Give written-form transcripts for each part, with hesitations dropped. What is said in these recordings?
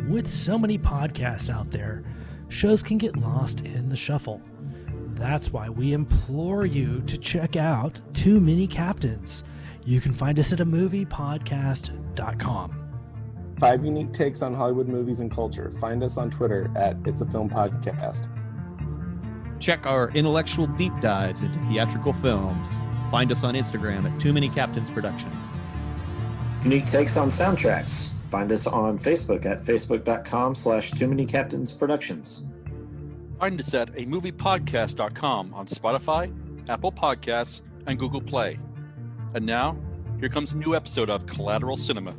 With so many podcasts out there, shows can get lost in the shuffle. That's why we implore you to check out Too Many Captains. You can find us at amoviepodcast.com. 5 unique takes on Hollywood movies and culture. Find us on Twitter at It's a Film Podcast. Check our intellectual deep dives into theatrical films. Find us on Instagram at Too Many Captains Productions. Unique takes on soundtracks. Find us on Facebook at facebook.com/Too Many Captains Productions. Find us at amoviepodcast.com on Spotify, Apple Podcasts, and Google Play. And now, here comes a new episode of Collateral Cinema.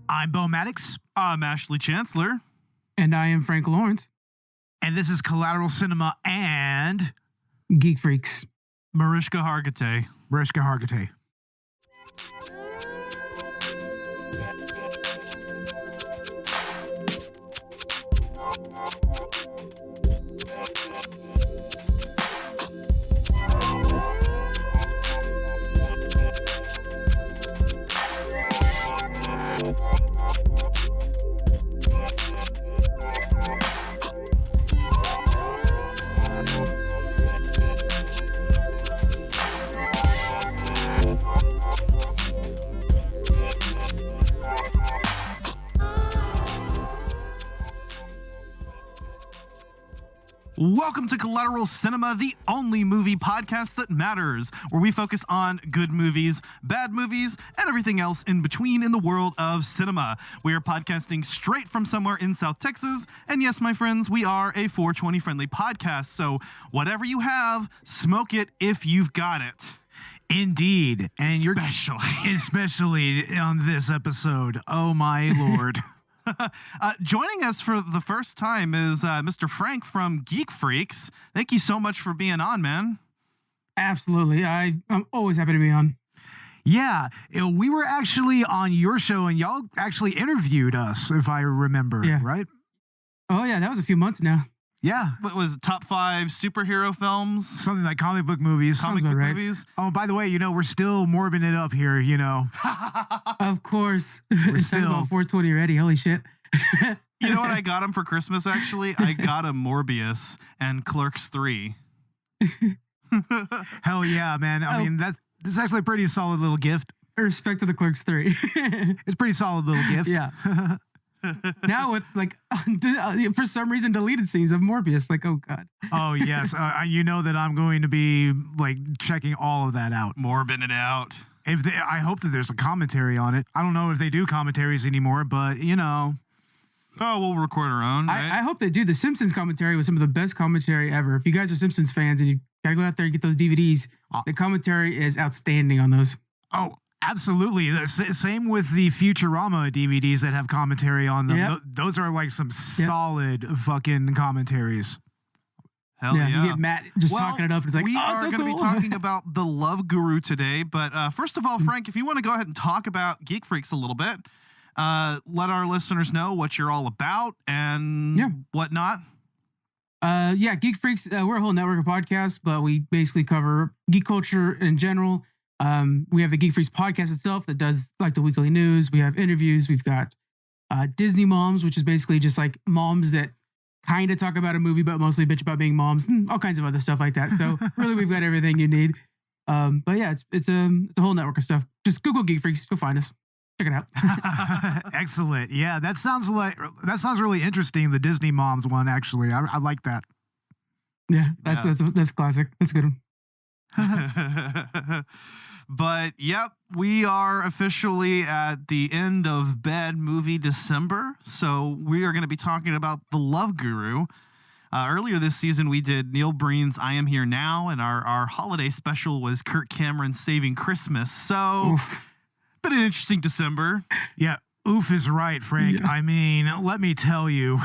I'm Bo Maddox. I'm Ashley Chancellor. And I am Frank Lawrence. And this is Collateral Cinema and Geek Freaks. Mariska Hargitay. Mariska Hargitay. Welcome to Collateral Cinema, the only movie podcast that matters, where we focus on good movies, bad movies, and everything else in between in the world of cinema. We are podcasting straight from somewhere in South Texas, and yes, my friends, we are a 420 friendly podcast, so whatever you have, smoke it if you've got it. Indeed. And especially on this episode. Oh my Lord. Joining us for the first time is Mr. Frank from Geek Freaks. Thank you so much for being on, man. Absolutely. I'm always happy to be on. Yeah, we were actually on your show, and y'all actually interviewed us, if I remember, right? Oh, yeah, that was a few months now. Yeah. What was it, top 5 superhero films? Something like comic book movies. Movies. Oh, by the way, we're still morbing it up here, Of course. We're still about 420 already. Holy shit. You know what I got him for Christmas, actually? I got him Morbius and Clerks 3. Hell yeah, man. I mean, that's actually a pretty solid little gift. Respect to the Clerks 3. It's a pretty solid little gift. Yeah. Now with for some reason deleted scenes of Morbius, oh god. Oh yes, you know that I'm going to be checking all of that out, morbing it out. I hope that there's a commentary on it. I don't know if they do commentaries anymore, but oh, we'll record our own. Right? I hope they do. The Simpsons commentary was some of the best commentary ever. If you guys are Simpsons fans and you gotta go out there and get those DVDs, the commentary is outstanding on those. Oh. Absolutely. Same with the Futurama DVDs that have commentary on them. Yep. Those are some solid fucking commentaries. Hell yeah. You get Matt just talking it up. It's we are going to be talking about The Love Guru today. But first of all, Frank, if you want to go ahead and talk about Geek Freaks a little bit, let our listeners know what you're all about and whatnot. Geek Freaks, we're a whole network of podcasts, but we basically cover geek culture in general. We have the Geek Freaks podcast itself that does the weekly news. We have interviews. We've got Disney Moms, which is basically just moms that kind of talk about a movie, but mostly bitch about being moms and all kinds of other stuff like that. So really, we've got everything you need. But yeah, it's a whole network of stuff. Just Google Geek Freaks. Go find us. Check it out. Excellent. Yeah, that sounds really interesting. The Disney Moms one, actually, I like that. Yeah, that's classic. That's a good one. But yep, we are officially at the end of Bad Movie December, so we are going to be talking about The Love Guru. Earlier this season, we did Neil Breen's I Am Here Now, and our holiday special was Kirk Cameron's Saving Christmas. So, been an interesting December. Yeah, oof is right, Frank. Yeah. I mean, let me tell you,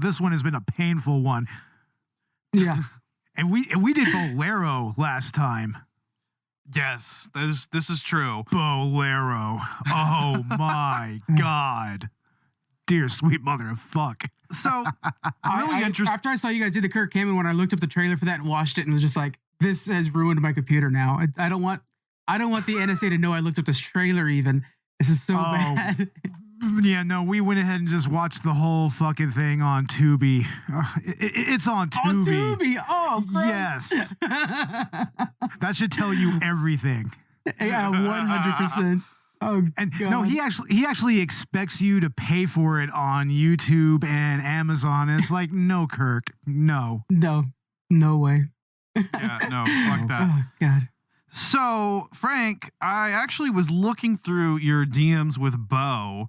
this one has been a painful one. Yeah. And we did Bolero last time. Yes, this is true. Bolero. Oh my God. Dear sweet mother of fuck. So, really interesting. After I saw you guys do the Kirk Cameron one, I looked up the trailer for that and watched it and was just like, this has ruined my computer now. I don't want the NSA to know I looked up this trailer even. This is so bad. Yeah, no, we went ahead and just watched the whole fucking thing on Tubi. It's on Tubi. On Tubi. Oh, gross. Yes. That should tell you everything. Yeah, 100%. Oh, and God. no, he actually expects you to pay for it on YouTube and Amazon. And it's like, no, Kirk, no way. Yeah, no, fuck that. Oh, God. So, Frank, I actually was looking through your DMs with Bo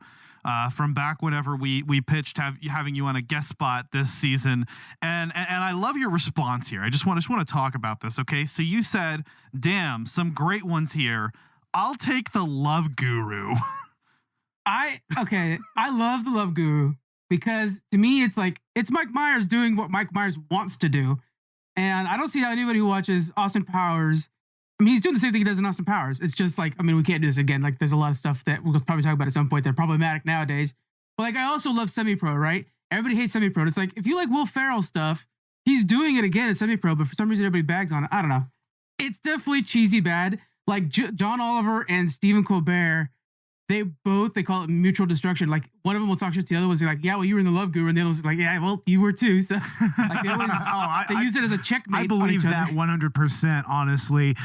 from back whenever we pitched having you on a guest spot this season, and I love your response here. I just want to talk about this. Okay, so you said, "Damn, some great ones here. I'll take the Love Guru." I love the Love Guru because to me it's like it's Mike Myers doing what Mike Myers wants to do, and I don't see how anybody who watches Austin Powers. I mean, he's doing the same thing he does in Austin Powers. It's just like, I mean, we can't do this again. Like, there's a lot of stuff that we'll probably talk about at some point that are problematic nowadays. But like, I also love Semi-Pro, right? Everybody hates Semi-Pro. It's like, if you like Will Ferrell stuff, he's doing it again in Semi-Pro, but for some reason everybody bags on it. I don't know. It's definitely cheesy bad. Like John Oliver and Stephen Colbert, they call it mutual destruction. Like one of them will talk shit to the other one's like, yeah, well, you were in the Love Guru, and the other one's like, yeah, well, you were too. So like they always they use it as a checkmate. I believe that 100%. Honestly,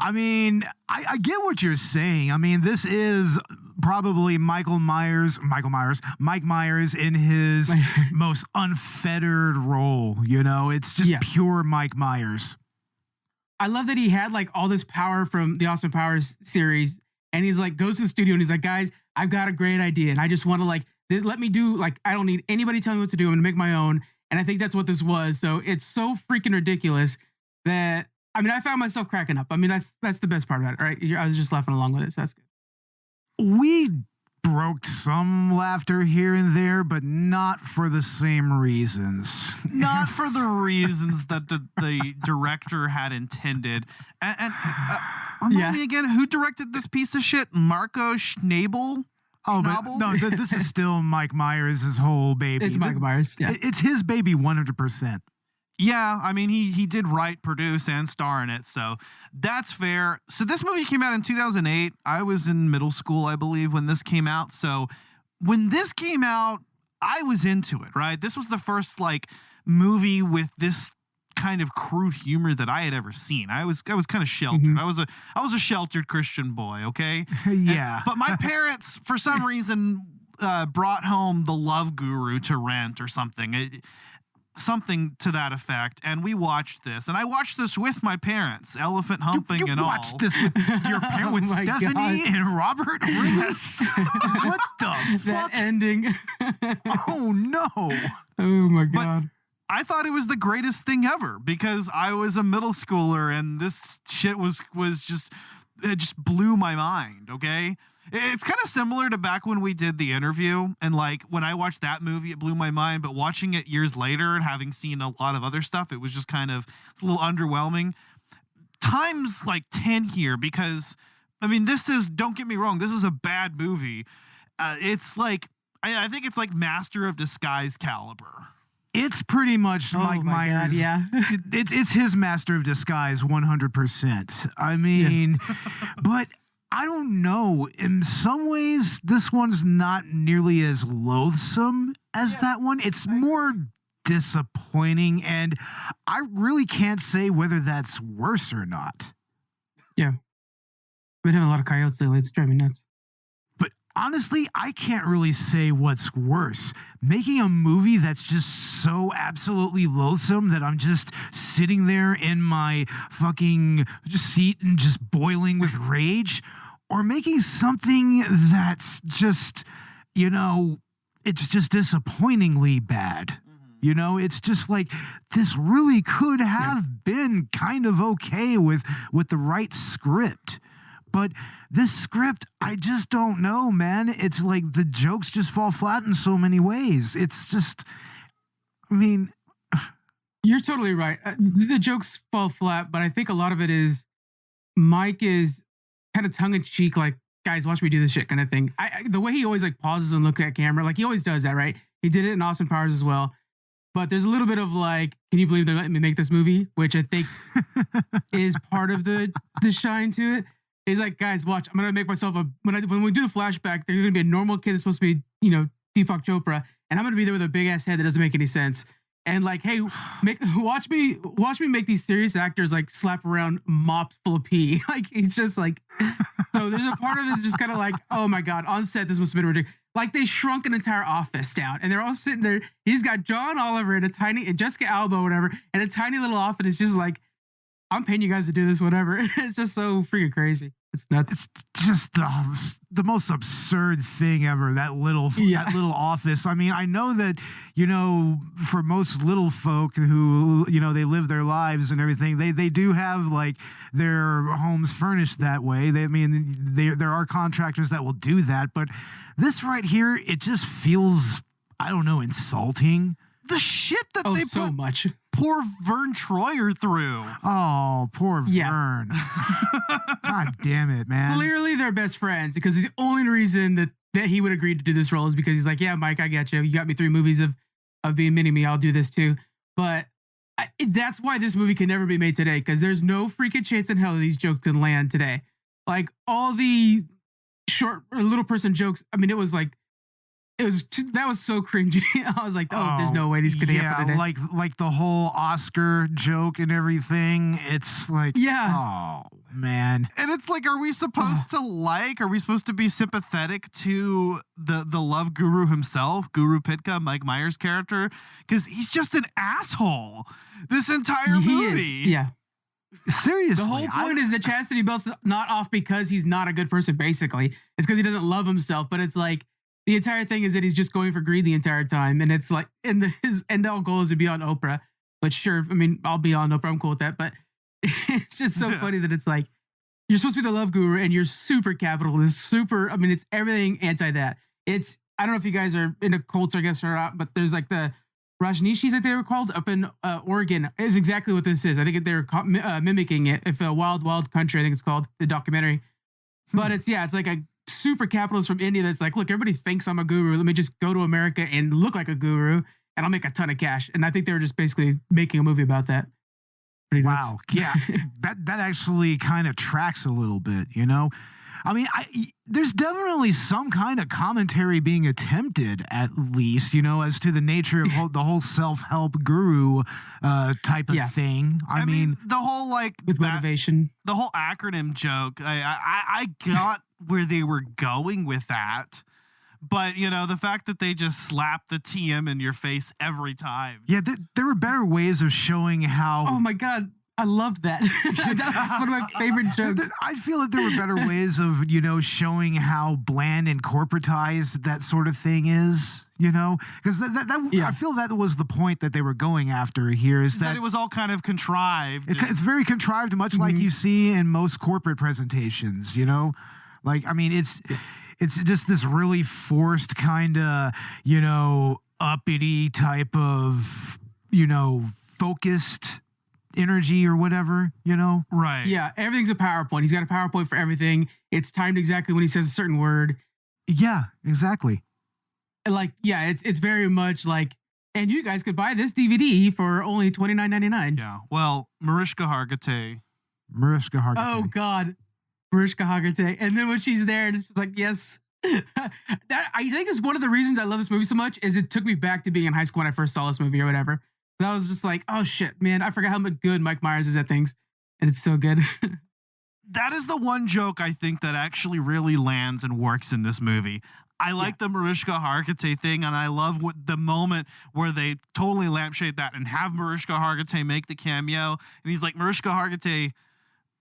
I mean, I get what you're saying. I mean, this is probably Mike Myers in his most unfettered role. You know, it's just pure Mike Myers. I love that he had like all this power from the Austin Powers series. And he's like, goes to the studio and he's like, guys, I've got a great idea. And I just want to like, let me do, like, I don't need anybody telling me what to do. I'm going to make my own. And I think that's what this was. So it's so freaking ridiculous that, I mean, I found myself cracking up. I mean, that's the best part about it, right? I was just laughing along with it. So that's good. We broke some laughter here and there, but not for the same reasons. Not for the reasons that the director had intended. And remind me again, who directed this piece of shit? Marco Schnabel? Oh, but no, this is still Mike Myers' whole baby. It's Mike Myers. Yeah. It's his baby 100%. Yeah, I mean, he did write, produce, and star in it, so that's fair. So this movie came out in 2008. I was in middle school, I believe, when this came out. So when this came out, I was into it, right? This was the first, like, movie with this kind of crude humor that I had ever seen. I was kind of sheltered. Mm-hmm. I was a sheltered Christian boy, okay? Yeah. But my parents, for some reason, brought home The Love Guru to rent or something. Something to that effect, and we watched this, and I watched this with my parents, elephant humping and all. You watched this with your parents, with Stephanie and Robert? Yes. What the fuck? That ending. Oh no. Oh my God. But I thought it was the greatest thing ever because I was a middle schooler, and this shit was just, it just blew my mind. Okay. It's kind of similar to back when we did The Interview, and like when I watched that movie, it blew my mind. But watching it years later and having seen a lot of other stuff, it was just it's a little underwhelming. Times like 10 here because, I mean, don't get me wrong, this is a bad movie. It's like, I think it's like Master of Disguise caliber. It's pretty much Mike Myers. God, yeah. It's his Master of Disguise 100%. I mean, but I don't know. In some ways, this one's not nearly as loathsome as that one. It's more disappointing, and I really can't say whether that's worse or not. Yeah. I've been having a lot of coyotes lately. It's driving me nuts. But honestly, I can't really say what's worse. Making a movie that's just so absolutely loathsome that I'm just sitting there in my fucking seat and just boiling with rage, or making something that's just, you know, it's just disappointingly bad. You know, it's just like, this really could have been kind of okay with the right script. But this script, I just don't know, man. It's like the jokes just fall flat in so many ways. It's just, I mean... You're totally right. The jokes fall flat, but I think a lot of it is Mike is kind of tongue-in-cheek, like, guys, watch me do this shit kind of thing. The way he always like pauses and looks at camera, like he always does that, right? He did it in Austin Powers as well. But there's a little bit of like, can you believe they're letting me make this movie? Which I think is part of the shine to it. He's like, guys, watch. I'm gonna make myself when we do the flashback, there's gonna be a normal kid that's supposed to be, Deepak Chopra, and I'm gonna be there with a big ass head that doesn't make any sense. And like, hey, watch me make these serious actors like slap around mops full of pee. Like, it's just like, so there's a part of it that's just kind of like, oh my god, on set this must have been ridiculous. Like they shrunk an entire office down, and they're all sitting there. He's got John Oliver and Jessica Alba, whatever, and a tiny little office. It's just like, I'm paying you guys to do this, whatever. It's just so freaking crazy. It's nuts. It's just the most absurd thing ever. That little office. I mean, I know that, for most little folk who, they live their lives and everything, they do have like their homes furnished that way. There are contractors that will do that, but this right here, it just feels, I don't know, insulting. The shit that they put so much. Poor Verne Troyer through. Oh, poor Verne. God damn it, man. Clearly they're best friends, because the only reason that he would agree to do this role is because he's like, yeah, Mike, I got you. You got me 3 movies of being mini-me. I'll do this too. But that's why this movie can never be made today, because there's no freaking chance in hell that these jokes can land today. Like all the short or little person jokes, I mean, that was so cringy. I was like, there's no way these could happen today. Like the whole Oscar joke and everything. It's like, oh man. And it's like, are we supposed to be sympathetic to the love guru himself, Guru Pitka, Mike Myers' character? Because he's just an asshole this entire movie. He is. Yeah. Seriously. The whole point is that chastity belt's not off because he's not a good person, basically. It's because he doesn't love himself, but it's like, the entire thing is that he's just going for greed the entire time. And it's like, his end all goal is to be on Oprah. But sure, I mean, I'll be on Oprah. I'm cool with that. But it's just so funny that it's like, you're supposed to be the love guru and you're super capitalist, it's everything anti that. I don't know if you guys are into cults, I guess, or not, but there's like the Rajneeshis, like they were called, up in Oregon, is exactly what this is. I think they're mimicking it. If Wild Wild Country, I think it's called, the documentary. But it's like a super capitalist from India that's like, look, everybody thinks I'm a guru. Let me just go to America and look like a guru, and I'll make a ton of cash. And I think they were just basically making a movie about that. Pretty nuts. Wow. Yeah. that actually kind of tracks a little bit, I mean, there's definitely some kind of commentary being attempted, at least, as to the nature of the whole self-help guru type of thing. I mean, the whole with motivation, the whole acronym joke. I got where they were going with that, but the fact that they just slap the TM in your face every time. Yeah, there were better ways of showing how. Oh my god. I loved that. That was one of my favorite jokes. I feel that there were better ways of, showing how bland and corporatized that sort of thing is, because I feel that was the point that they were going after here, is that it was all kind of contrived. It's very contrived, much like you see in most corporate presentations, like, I mean, it's just this really forced kind of, uppity type of, focused energy or whatever, Right. Yeah, everything's a PowerPoint. He's got a PowerPoint for everything. It's timed exactly when he says a certain word. Yeah, exactly. Like, yeah, it's very much like, and you guys could buy this DVD for only $29.99. Yeah. Well, Mariska Hargitay. Oh God, Mariska Hargitay. And then when she's there, and it's just like, yes. That I think is one of the reasons I love this movie so much, is it took me back to being in high school when I first saw this movie or whatever. I was just like, oh shit, man, I forgot how much good Mike Myers is at things. And it's so good. That is the one joke I think that actually really lands and works in this movie. I like the Mariska Hargitay thing, and I love the moment where they totally lampshade that and have Mariska Hargitay make the cameo. And he's like, Mariska Hargitay.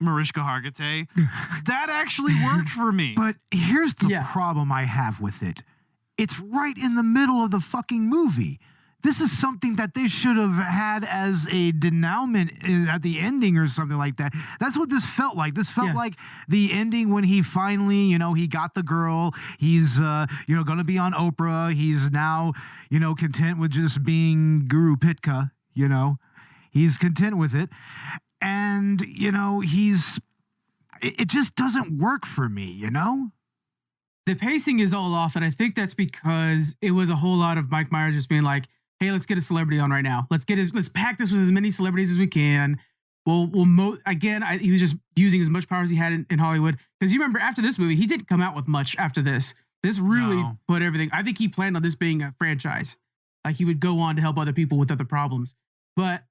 That actually worked for me. But here's the problem I have with it. It's right in the middle of the fucking movie. This is something that they should have had as a denouement at the ending or something like that. That's what this felt like. This felt like the ending when he finally, he got the girl. He's, going to be on Oprah. He's now, content with just being Guru Pitka, He's content with it. And, it just doesn't work for me, The pacing is all off, and I think that's because it was a whole lot of Mike Myers just being like, hey, let's get a celebrity on right now. Let's pack this with as many celebrities as we can. He was just using as much power as he had in Hollywood. Because you remember after this movie, he didn't come out with much after this. This really put everything. I think he planned on this being a franchise. Like he would go on to help other people with other problems. But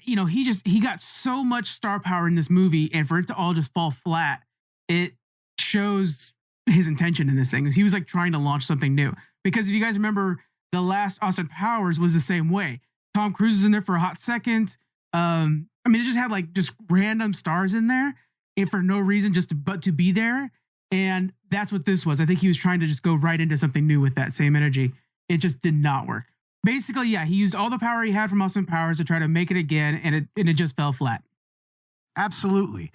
he got so much star power in this movie, and for it to all just fall flat, it shows his intention in this thing. He was like trying to launch something new. Because if you guys remember, the last Austin Powers was the same way. Tom Cruise is in there for a hot second. It just had like just random stars in there, and for no reason, but to be there. And that's what this was. I think he was trying to just go right into something new with that same energy. It just did not work. Basically, yeah, he used all the power he had from Austin Powers to try to make it again, and it just fell flat. Absolutely.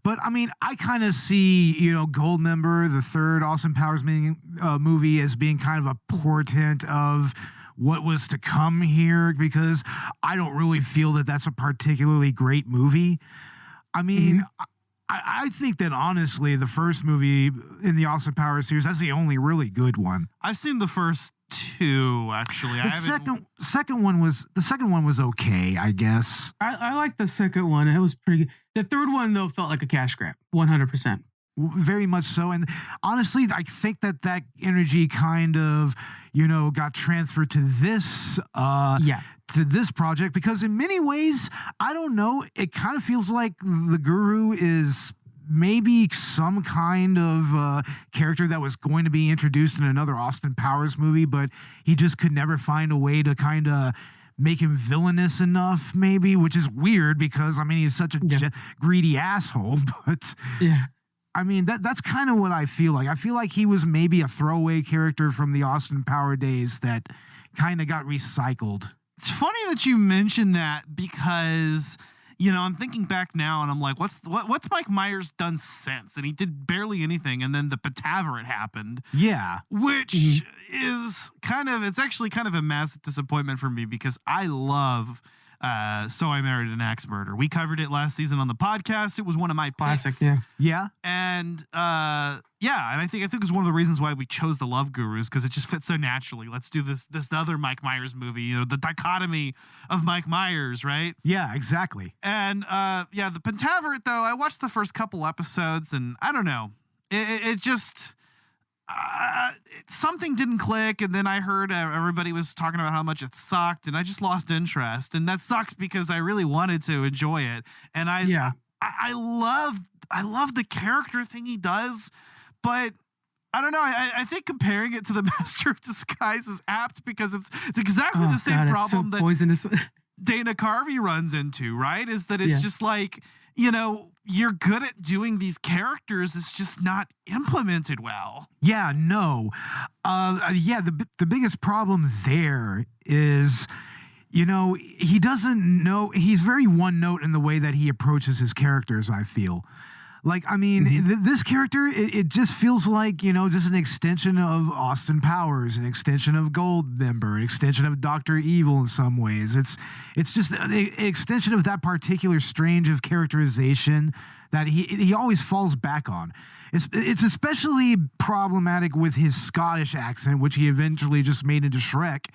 But I mean, I kind of see, Goldmember, the third Austin Powers movie, as being kind of a portent of what was to come here, because I don't really feel that that's a particularly great movie. I mean, I think that honestly, the first movie in the Austin Powers series, that's the only really good one. I've seen the first two, actually. The second one was okay, I guess. I like the second one. It was pretty good. The third one, though, felt like a cash grab, 100%. Very much so. And honestly, I think that energy kind of, got transferred to this to this project, because in many ways, I don't know, it kind of feels like the Guru is maybe some kind of character that was going to be introduced in another Austin Powers movie, but he just could never find a way to kind of make him villainous enough, maybe, which is weird because, he's such a greedy asshole, but yeah. That's kind of what I feel like. I feel like he was maybe a throwaway character from the Austin Power days that kind of got recycled. It's funny that you mentioned that, because I'm thinking back now and I'm like, what's Mike Myers done since? And he did barely anything, and then the Pataverate happened. Yeah. Which is it's actually kind of a massive disappointment for me, because I love So I Married an Axe Murder. We covered it last season on the podcast. It was one of my classic picks. Yeah. And and I think it was one of the reasons why we chose the Love Gurus, because it just fits so naturally. Let's do this other Mike Myers movie, the dichotomy of Mike Myers, right? Yeah, exactly. And the Pentaverate, though, I watched the first couple episodes, and I don't know, it just something didn't click, and then I heard everybody was talking about how much it sucked, and I just lost interest, and that sucks because I really wanted to enjoy it, and I love the character thing he does, but I don't know. I think comparing it to the Master of Disguise is apt, because it's exactly the same problem that poisonous. Dana Carvey runs into, right? Is that it's just like, you're good at doing these characters, it's just not implemented well. Yeah, no. The biggest problem there is, he doesn't know. He's very one note in the way that he approaches his characters, I feel. Like, this character, it just feels like, just an extension of Austin Powers, an extension of Goldmember, an extension of Dr. Evil in some ways. It's just an extension of that particular strange of characterization that he always falls back on. It's especially problematic with his Scottish accent, which he eventually just made into Shrek.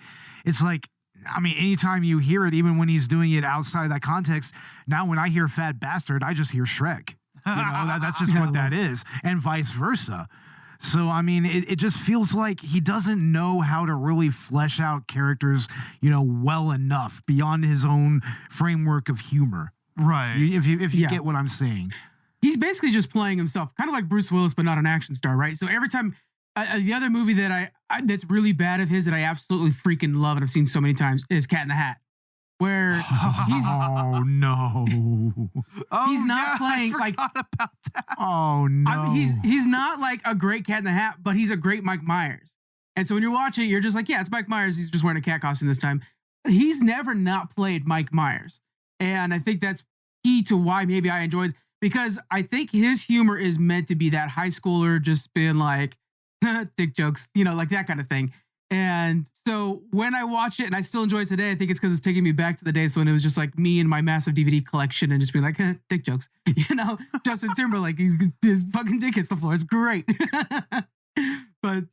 It's like, anytime you hear it, even when he's doing it outside that context, now when I hear Fat Bastard, I just hear Shrek. That's just what that is, and vice versa. So, it just feels like he doesn't know how to really flesh out characters, well enough beyond his own framework of humor. Right. If you get what I'm saying. He's basically just playing himself, kind of like Bruce Willis, but not an action star, right? So every time, the other movie that that's really bad of his that I absolutely freaking love and I've seen so many times is Cat in the Hat. Where he's he's not playing like about that. Oh no, he's not like a great Cat in the Hat, but he's a great Mike Myers. And so when you're watching it, you're just like, yeah, it's Mike Myers. He's just wearing a cat costume this time. He's never not played Mike Myers, and I think that's key to why maybe I enjoyed, because I think his humor is meant to be that high schooler just being like dick jokes, like that kind of thing. And so when I watch it, and I still enjoy it today, I think it's because it's taking me back to the days when it was just like me and my massive DVD collection and just being like, dick jokes. Justin Timberlake, his fucking dick hits the floor. It's great. But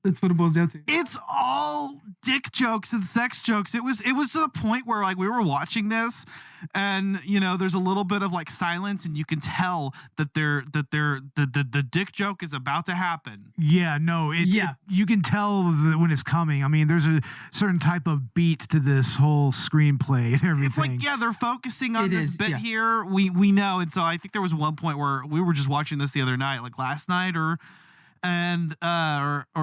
that's what it boils down to. It's all dick jokes and sex jokes. It was to the point where like we were watching this, and there's a little bit of like silence, and you can tell that the dick joke is about to happen. Yeah, no, you can tell when it's coming. I mean, there's a certain type of beat to this whole screenplay and everything. It's like, they're focusing on this bit here. We know, and so I think there was one point where we were just watching this the other night, like last night or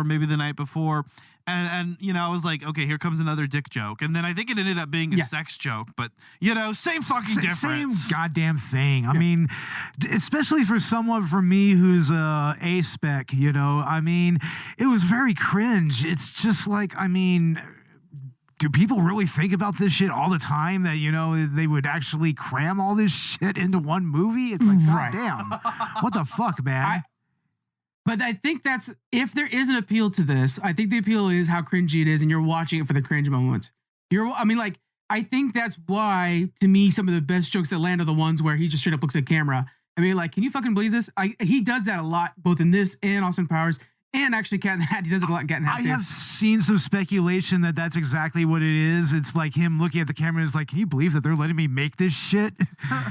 maybe the night before, and I was like, okay, here comes another dick joke, and then I think it ended up being a sex joke, but same fucking difference, same goddamn thing. I mean, especially for someone for me who's a spec, I mean, it was very cringe. It's just like, I mean, do people really think about this shit all the time that, they would actually cram all this shit into one movie? It's like, goddamn, what the fuck, man? But I think that's, if there is an appeal to this, I think the appeal is how cringy it is, and you're watching it for the cringe moments. I think that's why, to me, some of the best jokes that land are the ones where he just straight up looks at camera. I mean, like, can you fucking believe this? He does that a lot, both in this and Austin Powers, and actually Cat in the Hat. He does it a lot in Cat in the Hat, I have seen some speculation that that's exactly what it is. It's like him looking at the camera and is like, can you believe that they're letting me make this shit?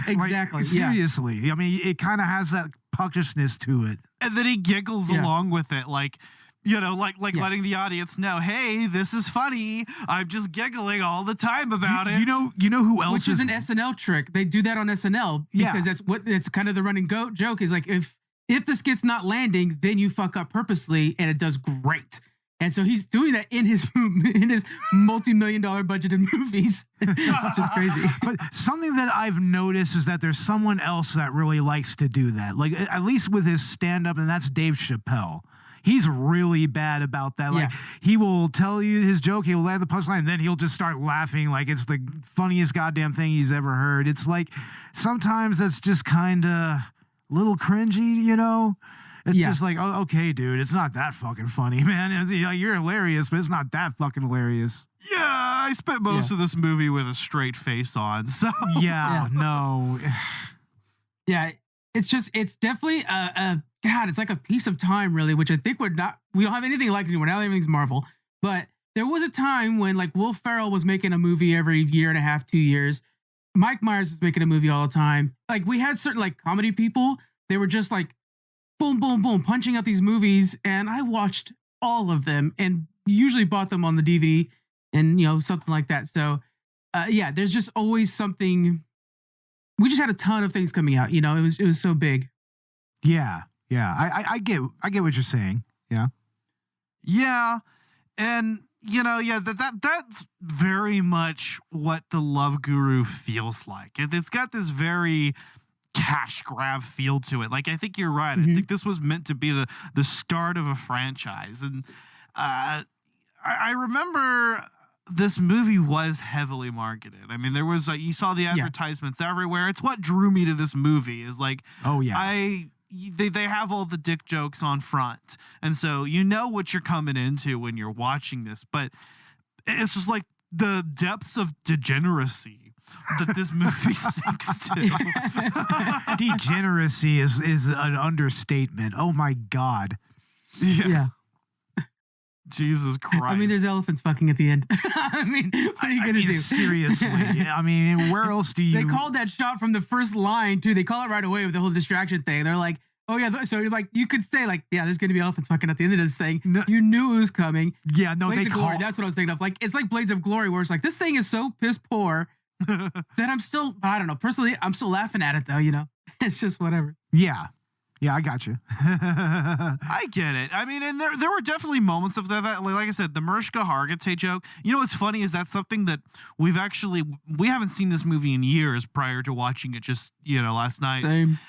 Exactly. Seriously. I mean, it kind of has that puckishness to it. And then he giggles along with it, like letting the audience know, hey, this is funny. I'm just giggling all the time about it. You know who else? Which is an SNL trick. They do that on SNL because it's kind of the running joke is like, if the skit's not landing, then you fuck up purposely, and it does great. And so he's doing that in his multi-million-dollar budgeted movies, which is crazy. But something that I've noticed is that there's someone else that really likes to do that. Like, at least with his stand-up, and that's Dave Chappelle. He's really bad about that. Like, he will tell you his joke, he'll land the punchline, and then he'll just start laughing like it's the funniest goddamn thing he's ever heard. It's like, sometimes that's just kind of a little cringy, It's just like, oh, okay, dude, it's not that fucking funny, man. You're hilarious, but it's not that fucking hilarious. Yeah, I spent most of this movie with a straight face on, so. No. Yeah, it's definitely God, it's like a piece of time, really, which I think we don't have anything like it anymore. Now everything's Marvel. But there was a time when, like, Will Ferrell was making a movie every year and a half, 2 years. Mike Myers was making a movie all the time. Like, we had certain, like, comedy people. They were just, like, boom, boom, boom, punching out these movies, and I watched all of them and usually bought them on the DVD and, something like that. So, there's just always something. We just had a ton of things coming out, it was so big. Yeah. I get what you're saying. Yeah. Yeah. And, that's very much what The Love Guru feels like. It's got this very cash grab feel to it. Like, I think you're right. Mm-hmm. I think this was meant to be the start of a franchise. And I remember this movie was heavily marketed. I mean, there was you saw the advertisements everywhere. It's what drew me to this movie is like, oh yeah, they have all the dick jokes on front. And so you know what you're coming into when you're watching this, but it's just like the depths of degeneracy that this movie sinks to. Degeneracy is an understatement. Oh my God. Yeah. Jesus Christ. I mean, there's elephants fucking at the end. I mean, what are you going to do? Seriously. I mean, where else do you... They called that shot from the first line, too. They call it right away with the whole distraction thing. They're like, oh, yeah. So, like, you could say, like, yeah, there's going to be elephants fucking at the end of this thing. No, you knew it was coming. Yeah, no, Blades of Glory. That's what I was thinking of. Like, it's like Blades of Glory, where it's like, this thing is so piss poor that I'm still, I don't know. Personally, I'm still laughing at it, though, It's just whatever. Yeah. Yeah, I got you. I get it. I mean, and there were definitely moments of that. Like I said, the Mariska Hargitay joke. What's funny is that's something that we haven't seen this movie in years prior to watching it just, last night. Same.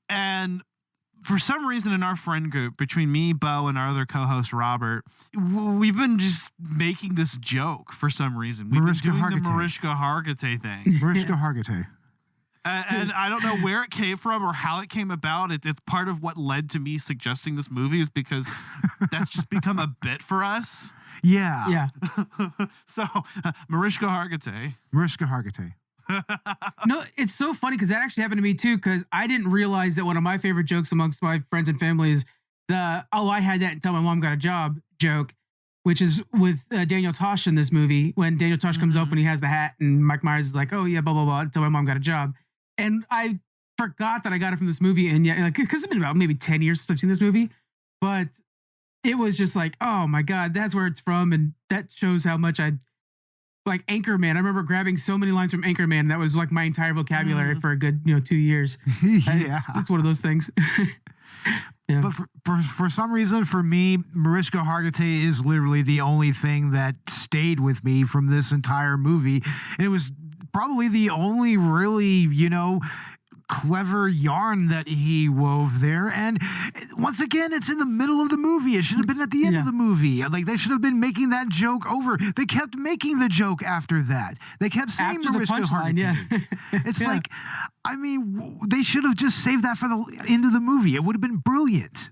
And for some reason in our friend group, between me, Bo, and our other co-host, Robert, we've been just making this joke for some reason. We've been doing the Mariska Hargitay thing. Mariska Hargitay. And I don't know where it came from or how it came about. It's part of what led to me suggesting this movie is because that's just become a bit for us. Yeah. Yeah. So, Mariska Hargitay. Mariska Hargitay. No, it's so funny because that actually happened to me too, because I didn't realize that one of my favorite jokes amongst my friends and family is the I had that until my mom got a job joke, which is with Daniel Tosh in this movie. When Daniel Tosh comes up when he has the hat, and Mike Myers is like, "Oh yeah, blah blah blah," until my mom got a job, and I forgot that I got it from this movie, and yeah, because it's been about maybe 10 years since I've seen this movie, but it was just like, oh my god, that's where it's from, and that shows how much I like Anchorman. I remember grabbing so many lines from Anchorman. That was like my entire vocabulary for a good 2 years. It's one of those things. Yeah. But for some reason, for me, Mariska Hargitay is literally the only thing that stayed with me from this entire movie. And it was probably the only really, clever yarn that he wove there. And once again, it's in the middle of the movie. It should have been at the end of the movie. Like, they should have been making that joke over. They kept making the joke after that. They kept saying After Mariska the punchline, Hargitay. It's like, I mean, they should have just saved that for the end of the movie. It would have been brilliant.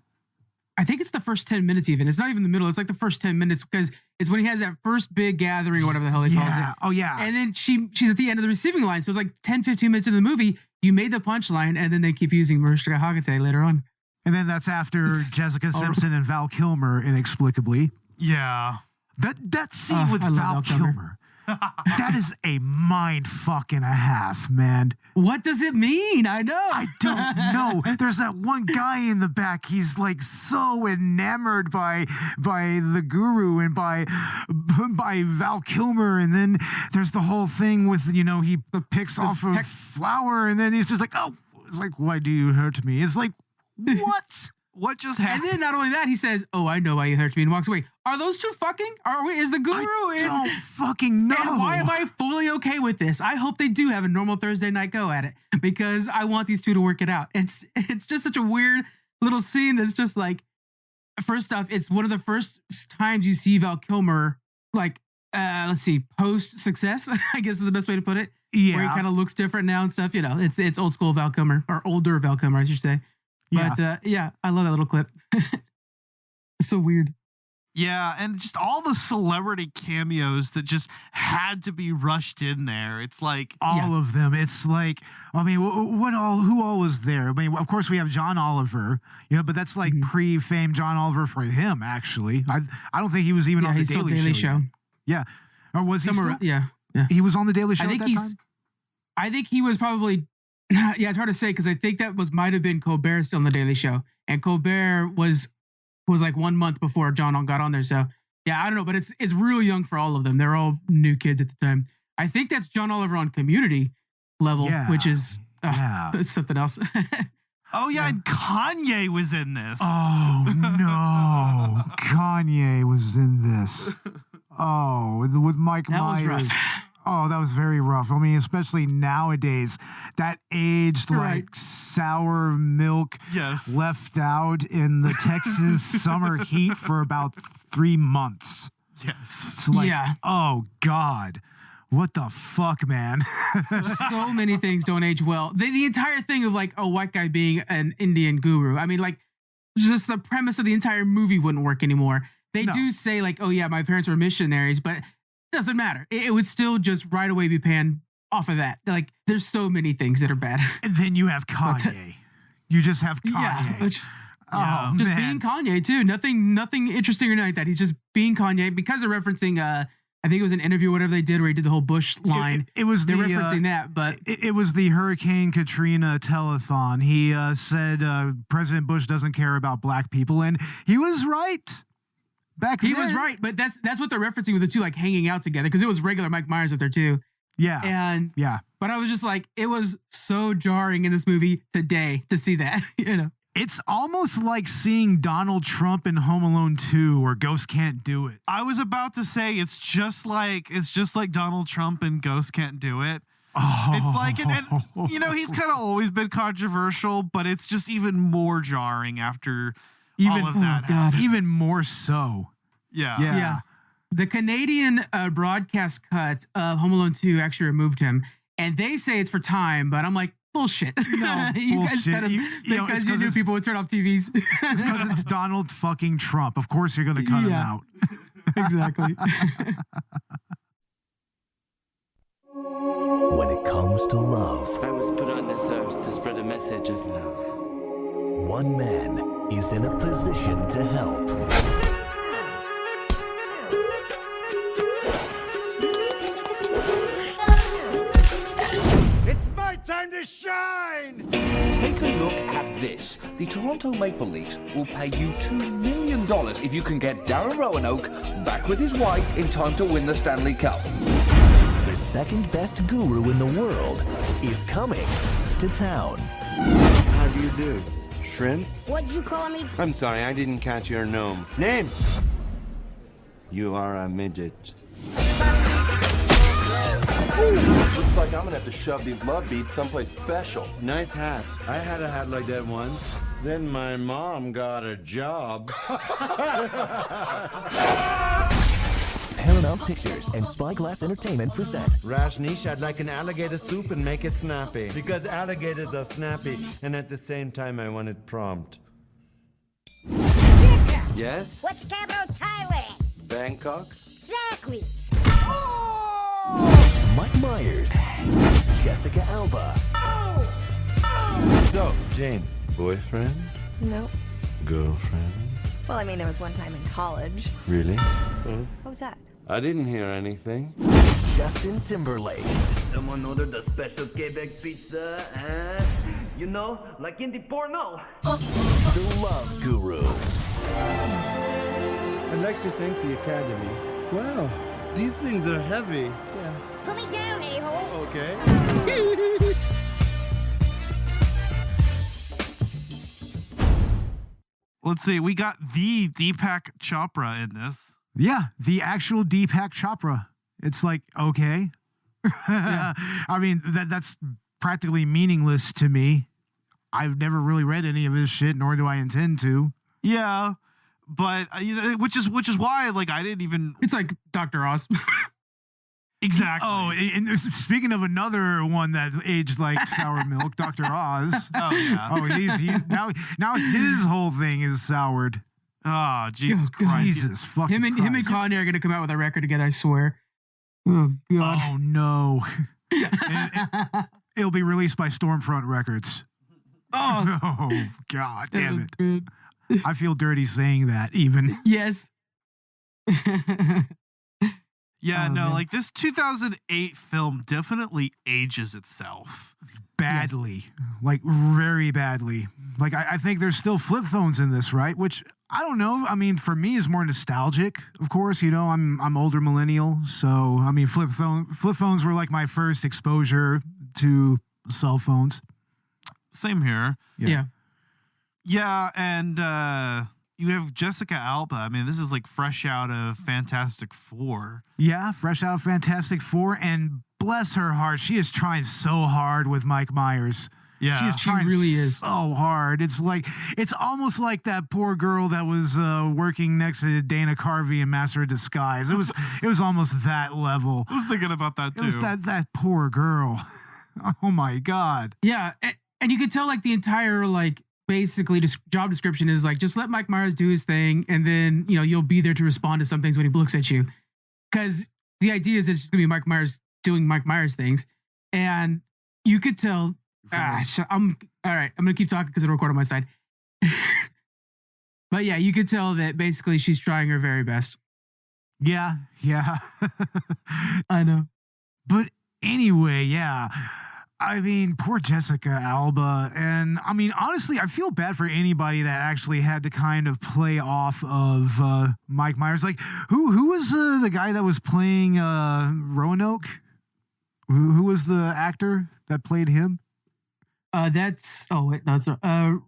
I think it's the first 10 minutes even. It's not even the middle. It's like the first 10 minutes because it's when he has that first big gathering or whatever the hell he calls it. Oh, yeah. And then she's at the end of the receiving line. So it's like 10, 15 minutes into the movie. You made the punchline, and then they keep using Mariska Hargitay later on. And then that's after Jessica Simpson and Val Kilmer, inexplicably. Yeah. That scene with Val Kilmer. That is a mind fuck and a half, man. What does it mean? I know. I don't know. There's that one guy in the back. He's like so enamored by the guru and by Val Kilmer. And then there's the whole thing with, he picks off a flower and then he's just like, oh, it's like, why do you hurt me? It's like, what? What just happened? And then not only that, he says, "Oh, I know why you hurt me," and walks away. Are those two fucking? Is the guru? I don't fucking know. And why am I fully okay with this? I hope they do have a normal Thursday night go at it because I want these two to work it out. It's just such a weird little scene that's just like, first off, it's one of the first times you see Val Kilmer like, post success. I guess is the best way to put it. Yeah, where he kind of looks different now and stuff. It's old school Val Kilmer or older Val Kilmer, I should say. But I love that little clip. It's so weird. Yeah, and just all the celebrity cameos that just had to be rushed in there. It's like all of them. It's like, I mean, who all was there? I mean, of course we have John Oliver, but that's like pre-fame John Oliver for him. Actually, I don't think he was even on the Daily Show. Yeah, or was he? Yeah, he was on the Daily Show. I think he was probably. Yeah, it's hard to say because I think that might have been Colbert still on the Daily Show, and Colbert was like 1 month before John got on there. So yeah, I don't know, but it's real young for all of them. They're all new kids at the time. I think that's John Oliver on Community level, which is something else. Oh yeah, and Kanye was in this. Oh no, Kanye was in this. Oh, with Mike Myers. That was rough. Oh, that was very rough. I mean, especially nowadays, that aged like sour milk left out in the Texas summer heat for about 3 months. Yes. It's like, oh God, what the fuck, man? So many things don't age well. The entire thing of like a white guy being an Indian guru. I mean, like just the premise of the entire movie wouldn't work anymore. They do say like, oh yeah, my parents were missionaries, but doesn't matter. It would still just right away be panned off of that. Like, there's so many things that are bad. And then you have Kanye. You just have Kanye. Just being Kanye too. Nothing interesting or anything like that. He's just being Kanye because they're referencing. I think it was an interview, whatever they did, where he did the whole Bush line. They're referencing that, but it was the Hurricane Katrina telethon. He said President Bush doesn't care about black people, and he was right. He was right, but that's what they're referencing with the two like hanging out together because it was regular Mike Myers up there too. Yeah, But I was just like, it was so jarring in this movie today to see that. It's almost like seeing Donald Trump in Home Alone 2 or Ghost Can't Do It. I was about to say it's just like Donald Trump and Ghost Can't Do It. Oh. It's like, and he's kind of always been controversial, but it's just even more jarring after. All of that even more so. Yeah. The Canadian broadcast cut of Home Alone 2 actually removed him, and they say it's for time, but I'm like, bullshit. No, you bullshit. Guys kind of, because you knew people would turn off TVs. It's because it's Donald fucking Trump. Of course you're going to cut him out. Exactly. When it comes to love, I was put on this earth to spread a message of love. One man is in a position to help. It's my time to shine! Take a look at this. The Toronto Maple Leafs will pay you $2 million if you can get Darren Roanoke back with his wife in time to win the Stanley Cup. The second best guru in the world is coming to town. How do you do? Shrimp? What'd you call me? I'm sorry, I didn't catch your name. You are a midget. Looks like I'm gonna have to shove these love beads someplace special. Nice hat. I had a hat like that once. Then my mom got a job. Paramount Pictures and Spyglass Entertainment present. Rajneesh, I'd like an alligator soup and make it snappy. Because alligators are snappy, and at the same time I want it prompt. Yes? What's the capital of Thailand? Bangkok? Exactly. Mike Myers, Jessica Alba. So, Jane, boyfriend? No. Girlfriend? Well, I mean, there was one time in college. Really? What was that? I didn't hear anything. Justin Timberlake. Someone ordered a special Quebec pizza and, you know, like in the porno. The Love Guru. I'd like to thank the Academy. Wow, these things are heavy. Yeah. Put me down, a-hole. Okay. Let's see. We got the Deepak Chopra in this. Yeah, the actual Deepak Chopra. It's like, okay. Yeah. I mean, that's practically meaningless to me. I've never really read any of his shit, nor do I intend to. Yeah, but which is why, like, I didn't even. It's like Dr. Oz. Exactly. Oh, and speaking of another one that aged like sour milk, Dr. Oz. Oh yeah. Oh, he's now his whole thing is soured. Oh, Jesus Christ. Jesus fucking Him and Kanye are gonna come out with a record together, I swear. Oh God. Oh no. It'll be released by Stormfront Records. Oh, oh God damn it. I feel dirty saying that even. Yes. Yeah, no, man. Like this 2008 film definitely ages itself. Badly. Yes. Like very badly. Like I think there's still flip phones in this, right? Which I don't know. I mean, for me is more nostalgic, of course. You know, I'm older millennial, so I mean flip phones were like my first exposure to cell phones. Same here. Yeah. Yeah, and you have Jessica Alba. I mean, this is like fresh out of Fantastic Four. Yeah, fresh out of Fantastic Four, and bless her heart, she is trying so hard with Mike Myers. Yeah, she is trying so hard. It's like it's almost like that poor girl that was working next to Dana Carvey in Master of Disguise. It was almost that level. I was thinking about that too. It was that poor girl. Oh my God. Yeah, and you could tell like the entire like. Basically, job description is like, just let Mike Myers do his thing, and then, you know, you'll be there to respond to some things when he looks at you. Because the idea is it's just going to be Mike Myers doing Mike Myers things. And you could tell, all right, I'm going to keep talking because it'll record on my side. But yeah, you could tell that basically she's trying her very best. Yeah. I know. But anyway, yeah. I mean, poor Jessica Alba. And I mean, honestly, I feel bad for anybody that actually had to kind of play off of Mike Myers. Like, who was the guy that was playing Roanoke? Who was the actor that played him? That's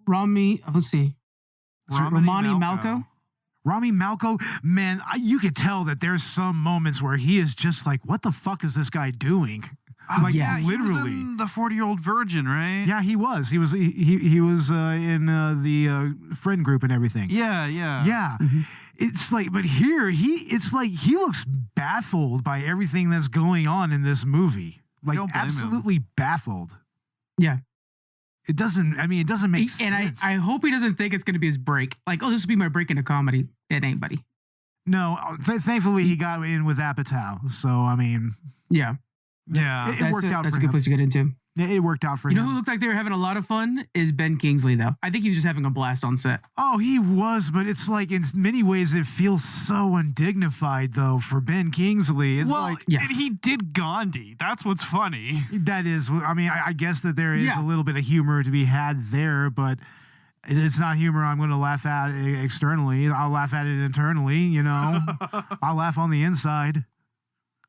Romany. Let's see. Romany Malco. Rami Malco, man, you could tell that there's some moments where he is just like, what the fuck is this guy doing? Like, yeah, literally. He was in the 40-Year-Old Virgin, right? Yeah, he was. He was in the friend group and everything. Yeah. Mm-hmm. It's like, but here it's like he looks baffled by everything that's going on in this movie. Like absolutely baffled. Yeah. It doesn't make sense. And I hope he doesn't think it's going to be his break. Like, oh, this will be my break into comedy. It ain't, buddy. No, thankfully he got in with Apatow. So, I mean. Yeah. Yeah, it worked out. That's a good place to get into. It worked out for You him. know who looked like they were having a lot of fun is Ben Kingsley, though. I think he was just having a blast on set. Oh, he was, but it's like in many ways it feels so undignified though for Ben Kingsley. It's and he did Gandhi. That's what's funny. That is, I mean, I guess that there is a little bit of humor to be had there, but it's not humor I'm going to laugh at externally. I'll laugh at it internally, you know. I'll laugh on the inside,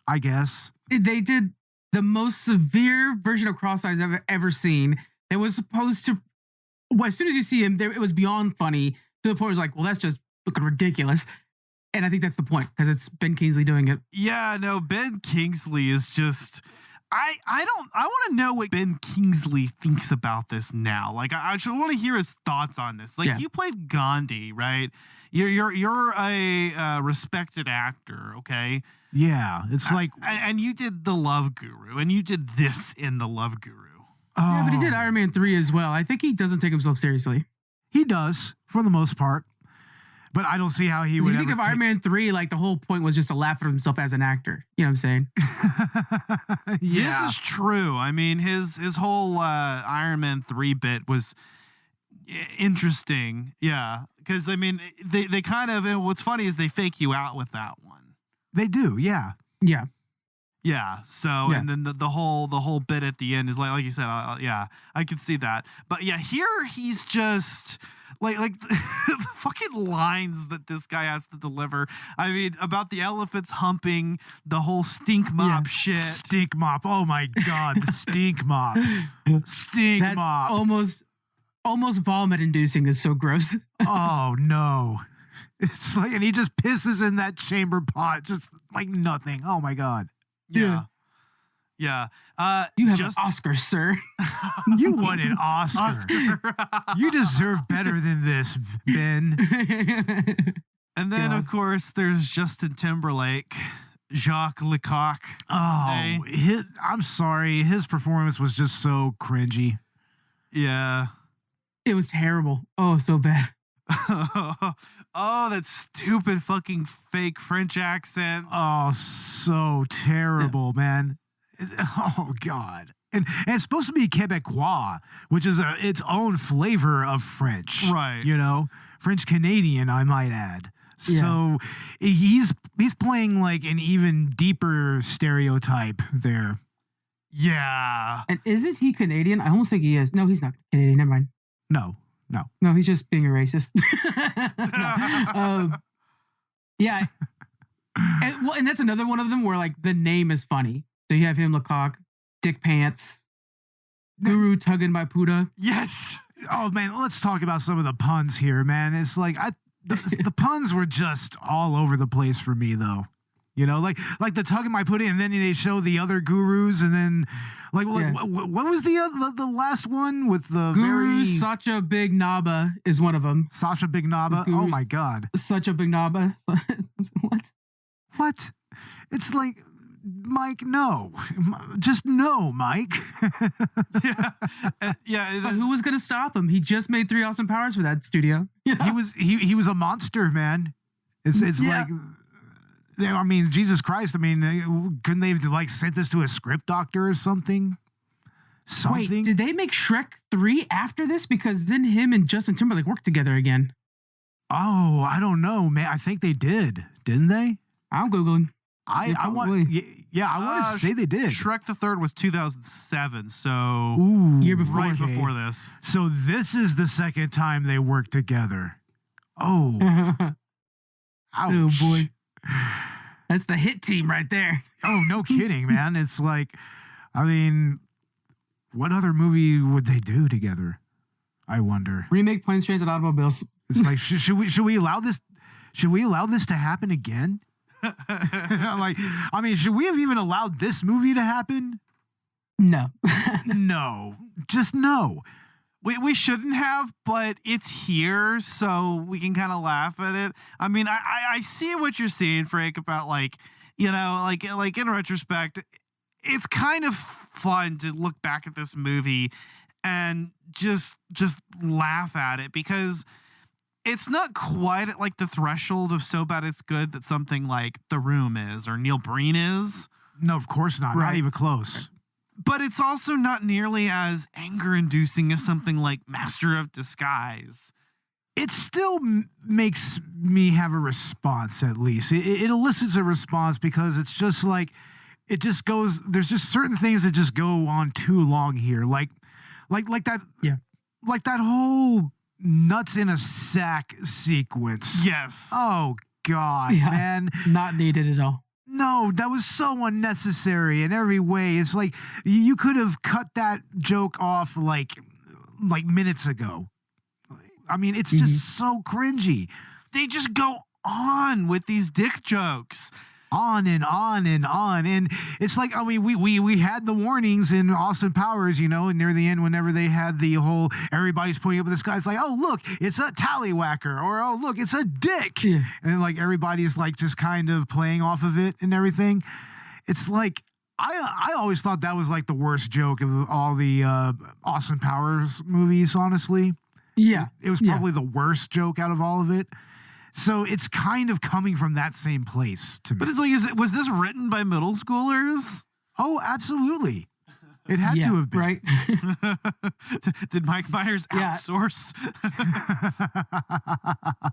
I guess. They did the most severe version of Cross-Eyes I've ever seen. It was supposed to, well, as soon as you see him, it was beyond funny to the point where it was like, well, that's just looking ridiculous. And I think that's the point because it's Ben Kingsley doing it. Yeah, no, Ben Kingsley is just. I want to know what Ben Kingsley thinks about this now. Like, I want to hear his thoughts on this. Like, you played Gandhi, right? You're a respected actor, okay? Yeah, it's like, and you did The Love Guru, and you did this in The Love Guru. Yeah, but he did Iron Man 3 as well. I think he doesn't take himself seriously. He does, for the most part. But I don't see how he would. If you think of Iron Man 3, like the whole point was just to laugh at himself as an actor. You know what I'm saying? This is true. I mean, his whole Iron Man 3 bit was interesting. Yeah, because I mean, they kind of. And what's funny is they fake you out with that one. They do. Yeah. Yeah. Yeah. So and then the whole bit at the end is like you said. Yeah, I could see that. But yeah, here he's just. Like the fucking lines that this guy has to deliver. I mean, about the elephants humping, the whole stink mop shit. Stink mop. Oh my God, the stink mop. Stink That's mop. Almost vomit inducing. Is so gross. Oh no. It's like, and he just pisses in that chamber pot, just like nothing. Oh my God. Yeah. Yeah. You have an Oscar, sir. You won an Oscar. You deserve better than this, Ben. And then, of course, there's Justin Timberlake, Jacques Lecoq. Oh, I'm sorry. His performance was just so cringy. Yeah. It was terrible. Oh, so bad. Oh, that stupid fucking fake French accent. Oh, so terrible, man. Oh God. And it's supposed to be Quebecois, which is its own flavor of French. Right. You know, French Canadian, I might add. Yeah. So he's playing like an even deeper stereotype there. Yeah. And isn't he Canadian? I almost think he is. No, he's not Canadian. Never mind. No. No, he's just being a racist. Yeah. And that's another one of them where like the name is funny. So you have him, Lecoq, Dick Pants, Guru tugging by Puda. Yes. Oh man, let's talk about some of the puns here, man. It's like the puns were just all over the place for me, though. You know, like the tugging my Puda, and then they show the other gurus, and then what was the last one with the Guru Sacha Big Naba is one of them. Sasha Big Naba. Oh my God. Such a Big Naba. What? It's like, Mike, no. Just no, Mike. Yeah. But who was going to stop him? He just made 3 Austin Powers for that studio. Yeah. He was a monster, man. It's like, I mean, Jesus Christ. I mean, couldn't they have like sent this to a script doctor or something? Wait, did they make Shrek 3 after this? Because then him and Justin Timberlake worked together again. Oh, I don't know, man. I think they did, didn't they? I'm Googling. I want to say they did. Shrek the Third was 2007, so year before, right before this. So this is the second time they worked together. Oh, ouch. Oh boy, that's the hit team right there. Oh, no kidding, man. It's like, I mean, what other movie would they do together? I wonder. Remake Planes, Trains, and Automobiles. It's like, should we allow this? Should we allow this to happen again? Like, I mean, should we have even allowed this movie to happen? No. No. Just no. We shouldn't have, but it's here, so we can kind of laugh at it. I mean, I see what you're saying, Frank, about like, you know, like in retrospect, it's kind of fun to look back at this movie and just laugh at it, because it's not quite at like the threshold of so bad it's good that something like The Room is, or Neil Breen is. No, of course not. Right. Not even close. But it's also not nearly as anger-inducing as something like Master of Disguise. It still makes me have a response, at least. It elicits a response because it's just like, it just goes, there's just certain things that just go on too long here. Like that, like that whole nuts in a sack sequence. Yes. Oh, God, man. Not needed at all. No, that was so unnecessary in every way. It's like you could have cut that joke off like minutes ago. I mean, it's just so cringy. They just go on with these dick jokes. On and on and on. And it's like, I mean, we had the warnings in Austin Powers, and near the end, whenever they had the whole, everybody's pointing up at this guy, it's like, oh, look, it's a tallywhacker, or oh, look, it's a dick. Yeah. And like everybody's like just kind of playing off of it and everything. It's like, I always thought that was like the worst joke of all the Austin Powers movies, honestly. Yeah. It was probably the worst joke out of all of it. So it's kind of coming from that same place to me. But it's like, was this written by middle schoolers? Oh, absolutely. It had to have been. Right. Did Mike Myers outsource?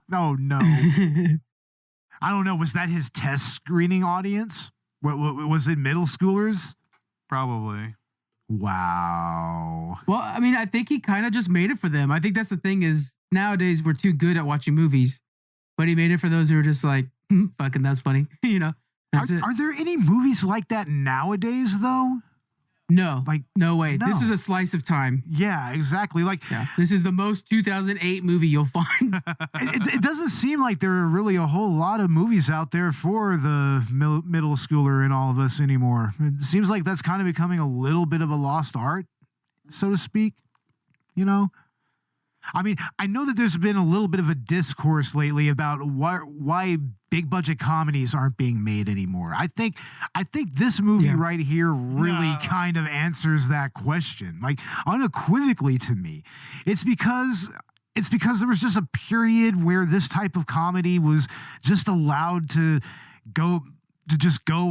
No. I don't know. Was that his test screening audience? What was it, middle schoolers? Probably. Wow. Well, I mean, I think he kind of just made it for them. I think that's the thing is nowadays we're too good at watching movies. But he made it for those who are just like, fucking, that's funny. That's it. Are there any movies like that nowadays, though? No. No way. No. This is a slice of time. Yeah, exactly. This is the most 2008 movie you'll find. It doesn't seem like there are really a whole lot of movies out there for the middle schooler in all of us anymore. It seems like that's kind of becoming a little bit of a lost art, so to speak. I mean, I know that there's been a little bit of a discourse lately about why big budget comedies aren't being made anymore. I think this movie right here really kind of answers that question, like unequivocally to me. It's because there was just a period where this type of comedy was just allowed to go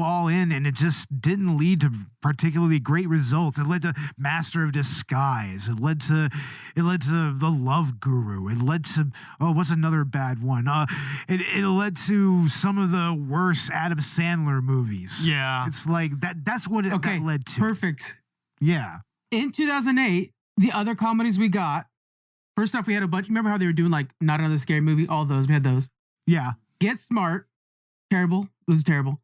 all in, and it just didn't lead to particularly great results. It led to Master of Disguise. It led to The Love Guru. It led to what's another bad one? It led to some of the worst Adam Sandler movies. Yeah, it's like that's what that led to. Perfect. Yeah. In 2008, the other comedies we got. First off, we had a bunch. Remember how they were doing like Not Another Scary Movie? All those we had those. Yeah. Get Smart. Terrible. It was terrible.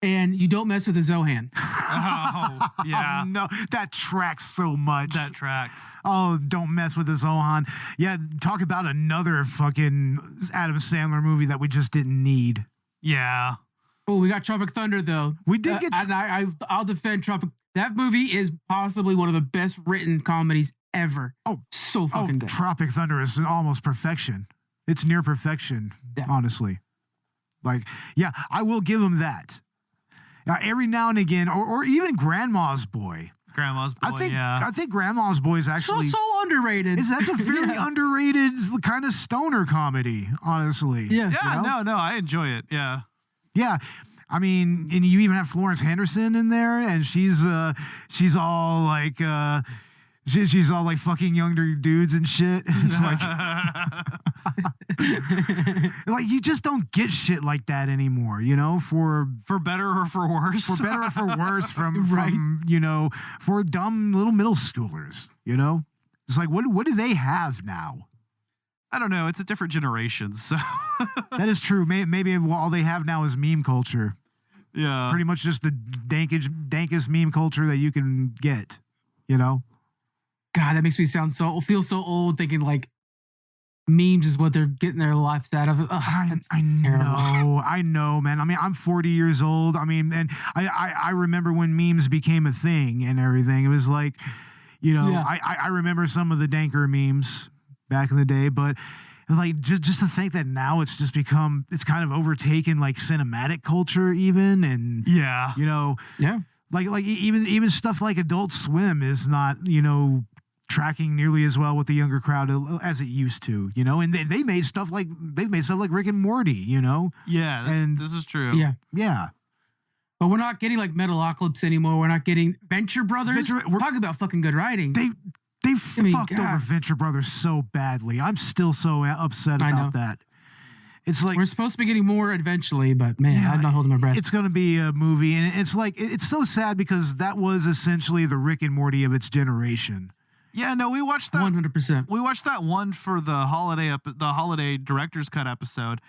And You Don't Mess with the Zohan. Oh, yeah. Oh, no, that tracks so much. That tracks. Oh, Don't Mess with the Zohan. Yeah, talk about another fucking Adam Sandler movie that we just didn't need. Yeah. Oh, we got Tropic Thunder, though. We did get... And I'll defend Tropic... That movie is possibly one of the best written comedies ever. Oh, so fucking good. Tropic Thunder is almost perfection. It's near perfection, honestly. Like, yeah, I will give him that. Every now and again, or even Grandma's Boy. Grandma's Boy, I think Grandma's Boy is actually... So underrated. That's a fairly underrated kind of stoner comedy, honestly. Yeah. Yeah, no, I enjoy it, yeah. Yeah. I mean, and you even have Florence Henderson in there, and she's all like... She's all like fucking younger dudes and shit. It's like, like you just don't get shit like that anymore, for better or for worse. For better or for worse from for dumb little middle schoolers, It's like, what do they have now? I don't know. It's a different generation, so. That is true. Maybe all they have now is meme culture. Yeah. Pretty much just the dankest meme culture that you can get, God, that makes me feel so old thinking like memes is what they're getting their lives out of. I know, man. I mean, I'm 40 years old. I mean, and I remember when memes became a thing and everything. It was like, I remember some of the danker memes back in the day, but like just to think that now it's just become, it's kind of overtaken like cinematic culture even, and like even stuff like Adult Swim is not tracking nearly as well with the younger crowd as it used to, and they've made stuff like Rick and Morty, Yeah, and this is true. Yeah. But we're not getting like Metalocalypse anymore. We're not getting Venture Brothers. We're talking about fucking good writing. They fucked over Venture Brothers so badly. I'm still so upset about that. It's like we're supposed to be getting more eventually, but man, I'm not holding my breath. It's going to be a movie, and it's like it's so sad because that was essentially the Rick and Morty of its generation. Yeah, no, we watched that 100%. We watched that one for the holiday director's cut episode.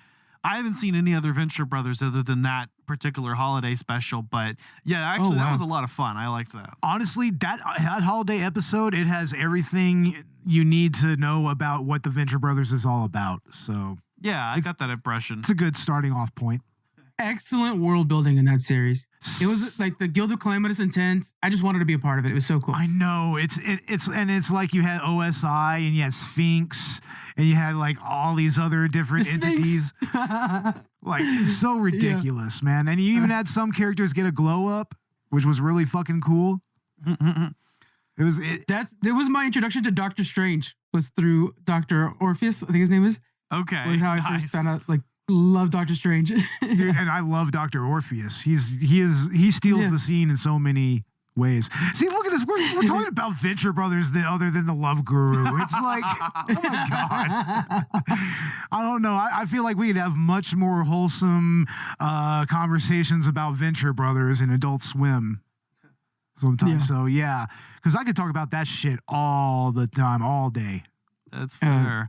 I haven't seen any other Venture Brothers other than that particular holiday special, but yeah, actually that was a lot of fun. I liked that. Honestly, that holiday episode, it has everything you need to know about what the Venture Brothers is all about. So yeah, I got that impression. It's a good starting off point. Excellent world building in that series. It was like the Guild of Calamitous Intent. I just wanted to be a part of it. It was so cool. I know it's like you had OSI and you had Sphinx and you had like all these other different entities. Like it's so ridiculous, man. And you even had some characters get a glow up, which was really fucking cool. That was my introduction to Doctor Strange. Was through Dr. Orpheus, I think his name is. Okay, was how I first found out. Like, love Doctor Strange. Dude, and I love Dr. Orpheus. He steals the scene in so many ways. See, look at this. We're talking about Venture Brothers other than the Love Guru. It's like, oh my God. I don't know. I feel like we could have much more wholesome conversations about Venture Brothers in Adult Swim sometimes. So yeah, because I could talk about that shit all the time, all day. That's fair.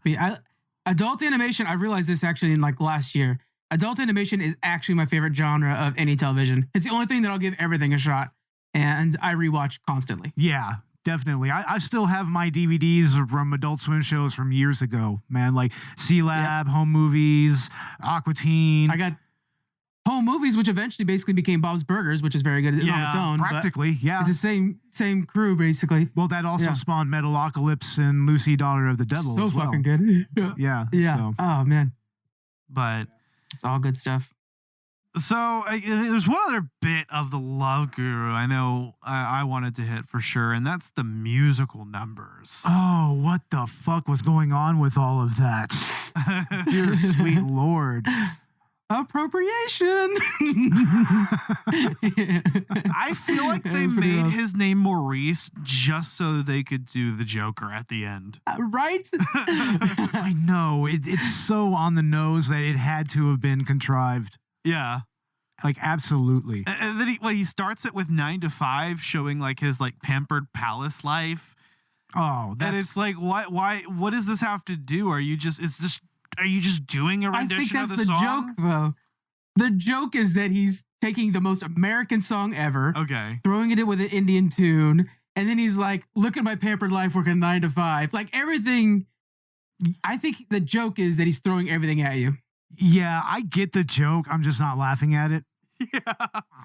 Adult animation, I realized this actually in like last year. Adult animation is actually my favorite genre of any television. It's the only thing that I'll give everything a shot. And I rewatch constantly. Yeah, definitely. I still have my DVDs from Adult Swim shows from years ago, man. Like C-Lab, Home Movies, Aqua Teen. I got Home Movies, which eventually basically became Bob's Burgers, which is very good on its own. Practically, yeah. It's the same crew, basically. Well, that also spawned Metalocalypse and Lucy, Daughter of the Devil. So as well. fucking good. Yeah. So. Oh, man. But it's all good stuff. So there's one other bit of the Love Guru I know I wanted to hit for sure, and that's the musical numbers. Oh, what the fuck was going on with all of that? Dear sweet Lord. Appropriation. I feel like they made his name Maurice just so they could do the Joker at the end. Right? I know. It's so on the nose that it had to have been contrived. Yeah. Like, absolutely. And then he starts it with 9 to 5, showing like his like pampered palace life. Oh, and it's like, what does this have to do? Are you just doing a rendition of the song? I think that's the joke, though. The joke is that he's taking the most American song ever, throwing it in with an Indian tune, and then he's like, look at my pampered life working 9 to 5. Like everything. I think the joke is that he's throwing everything at you. Yeah, I get the joke. I'm just not laughing at it. Yeah.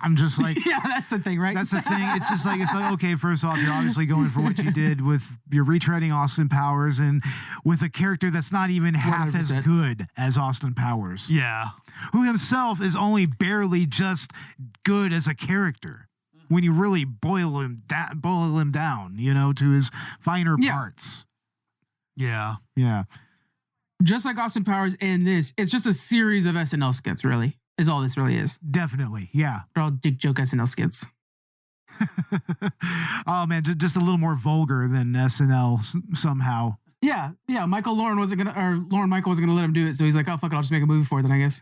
I'm just like, yeah, that's the thing, right? That's the thing. It's just like, okay, first off, you're obviously going for what you did with you're retreading Austin Powers and with a character that's not even half 100%. As good as Austin Powers. Yeah. Who himself is only barely just good as a character when you really boil him down, to his finer parts. Yeah. Yeah. Just like Austin Powers in this, it's just a series of SNL skits, really, is all this really is. Definitely, yeah. They're all dick joke SNL skits. Oh, man, just a little more vulgar than SNL somehow. Yeah. Lauren Michael wasn't going to let him do it, so he's like, oh, fuck it, I'll just make a movie for it then, I guess.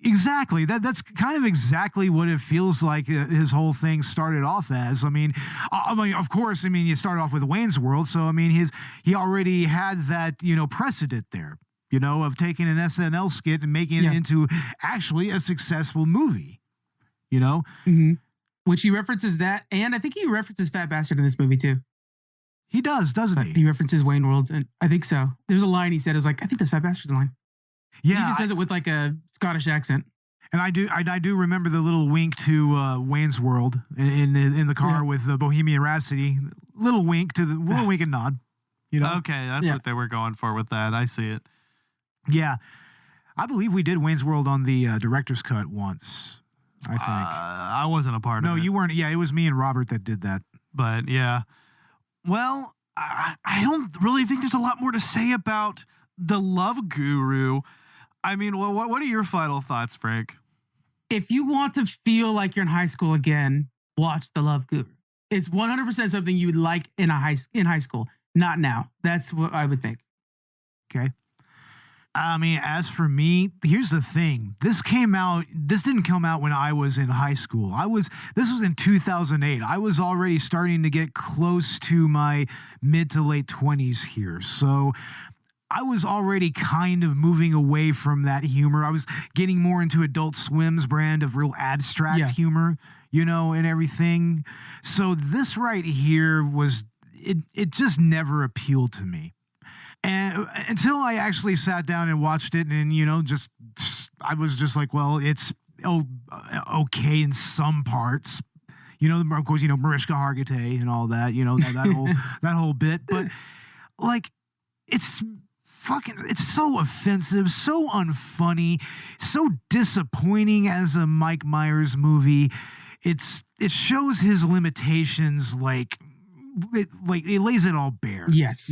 Exactly. That's kind of exactly what it feels like his whole thing started off as. I mean, of course, you start off with Wayne's World, so he already had that, precedent there, of taking an SNL skit and making it into actually a successful movie, Mm-hmm. Which he references that, and I think he references Fat Bastard in this movie too. He does, doesn't he? He references Wayne World, and I think so. There's a line he said, I think that's Fat Bastard's line. Yeah, he even says it with like a Scottish accent. And I do remember the little wink to Wayne's World in the car with Bohemian Rhapsody. Little wink wink and nod. Okay, that's what they were going for with that. I see it. Yeah, I believe we did Wayne's World on the director's cut once. I think I wasn't a part of it. No, you weren't. Yeah, it was me and Robert that did that. But yeah, well, I don't really think there's a lot more to say about the Love Guru. I mean, what are your final thoughts, Frank? if you want to feel like you're in high school again, watch The Love Guru. It's 100% something you would like in high school, not now. That's what I would think. Okay. I mean, as for me, here's the thing. This didn't come out when I was in high school. This was in 2008. I was already starting to get close to my mid to late 20s here. So I was already kind of moving away from that humor. I was getting more into Adult Swim's brand of real abstract humor, and everything. So this right here it just never appealed to me. And until I actually sat down and watched it, and I was just like, well, it's okay in some parts, of course, Mariska Hargitay and all that, that whole bit, but like, it's so offensive, so unfunny, so disappointing as a Mike Myers movie. It shows his limitations, it lays it all bare. Yes.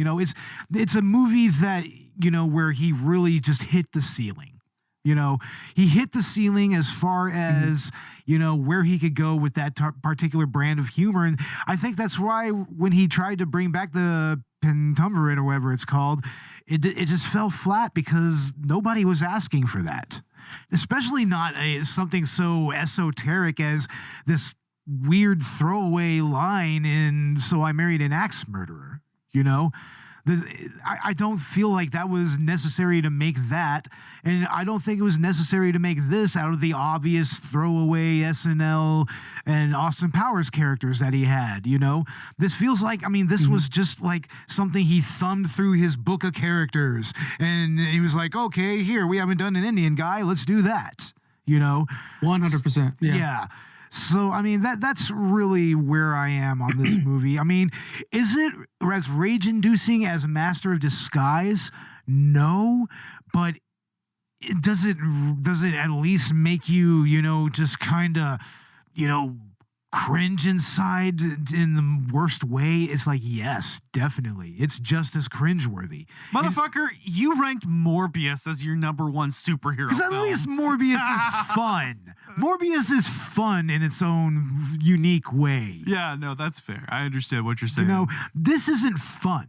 It's a movie that, where he really just hit the ceiling. He hit the ceiling as far as, where he could go with that particular brand of humor. And I think that's why when he tried to bring back the Pentumvirate or whatever it's called, it just fell flat because nobody was asking for that. Especially not something so esoteric as this weird throwaway line in So I Married an Axe Murderer. I don't feel like that was necessary to make that, and I don't think it was necessary to make this out of the obvious throwaway SNL and Austin Powers characters that he had. This feels like, this was just like something he thumbed through his book of characters, and he was like, okay, here, we haven't done an Indian guy, let's do that. 100%. Yeah. So, that's really where I am on this movie. Is it as rage-inducing as Master of Disguise? No, but does it at least make you, just kind of, cringe inside in the worst way? It's like, yes, definitely. It's just as cringeworthy. Motherfucker, you ranked Morbius as your number one superhero film. Because at least Morbius is fun. Morbius is fun in its own unique way. Yeah, no, that's fair. I understand what you're saying. This isn't fun.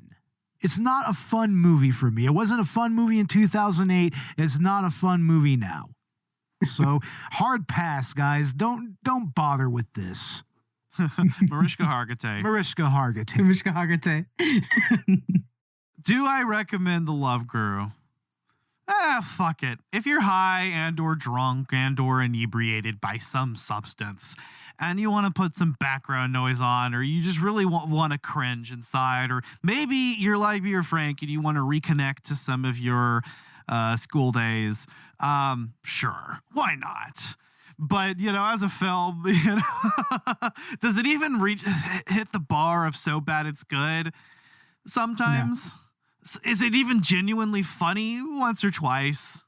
It's not a fun movie for me. It wasn't a fun movie in 2008. It's not a fun movie now. So hard pass, guys. Don't bother with this. Mariska Hargitay. Mariska Hargitay. Do I recommend The Love Guru? Fuck it. If you're high and or drunk and or inebriated by some substance and you want to put some background noise on, or you just really want to cringe inside, or maybe you're like me or Frank and you want to reconnect to some of your school days, sure, why not? But as a film, does it even hit the bar of so bad it's good? Sometimes. No. Is it even genuinely funny once or twice?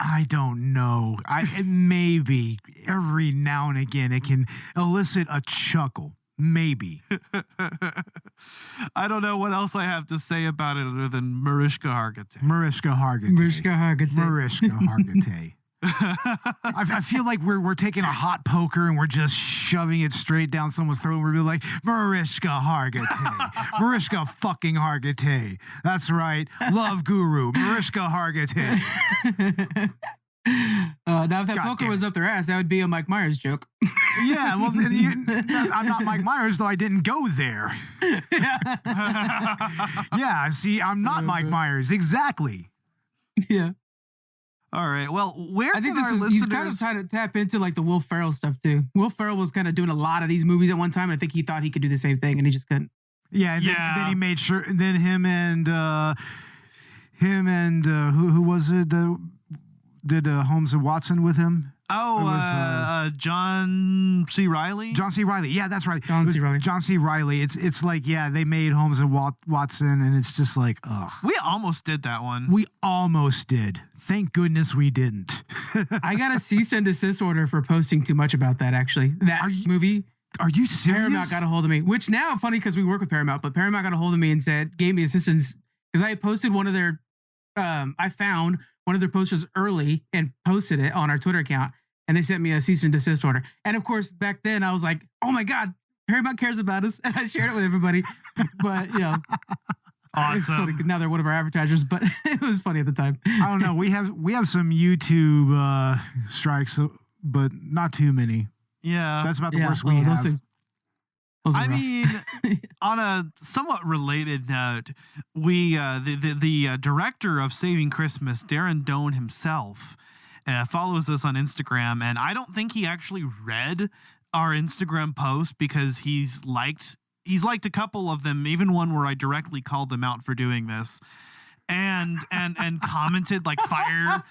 I don't know. Maybe every now and again it can elicit a chuckle. Maybe. I don't know what else I have to say about it other than Mariska Hargitay. Mariska Hargitay. I feel like we're taking a hot poker and we're just shoving it straight down someone's throat and we're like, Mariska Hargitay. Mariska fucking Hargitay. That's right. Love Guru. Mariska Hargitay. Now, if that poker was up their ass, that would be a Mike Myers joke. Yeah, well, I'm not Mike Myers, though I didn't go there. Yeah, see, I'm not Mike Myers. Exactly. Yeah. All right. Well, where I think he's kind of trying to tap into like the Will Ferrell stuff too. Will Ferrell was kind of doing a lot of these movies at one time, and I think he thought he could do the same thing, and he just couldn't. Yeah, and then he made sure. And then him and who was it? Did Holmes and Watson with him? Oh, John C. Reilly? John C. Reilly. Yeah, that's right. John C. Reilly. It's like, yeah, they made Holmes and Watson, and it's just like, ugh. We almost did that one. We almost did. Thank goodness we didn't. I got a cease and desist order for posting too much about that, actually. Movie. Are you serious? Paramount got a hold of me, which now, funny because we work with Paramount, but Paramount got a hold of me and gave me assistance because I posted one of their, I found one of their posters early and posted it on our Twitter account. and they sent me a cease and desist order. And of course, back then I was like, oh my God, Paramount cares about us. And I shared it with everybody. But, you know, it's funny 'cause now they're one of our advertisers, but it was funny at the time. I don't know. We have some YouTube strikes, but not too many. Yeah. That's about the worst we have. I mean, on a somewhat related note, we the director of Saving Christmas, Darren Doan himself, follows us on Instagram, and I don't think he actually read our Instagram post because he's liked a couple of them, even one where I directly called them out for doing this, and commented like fire.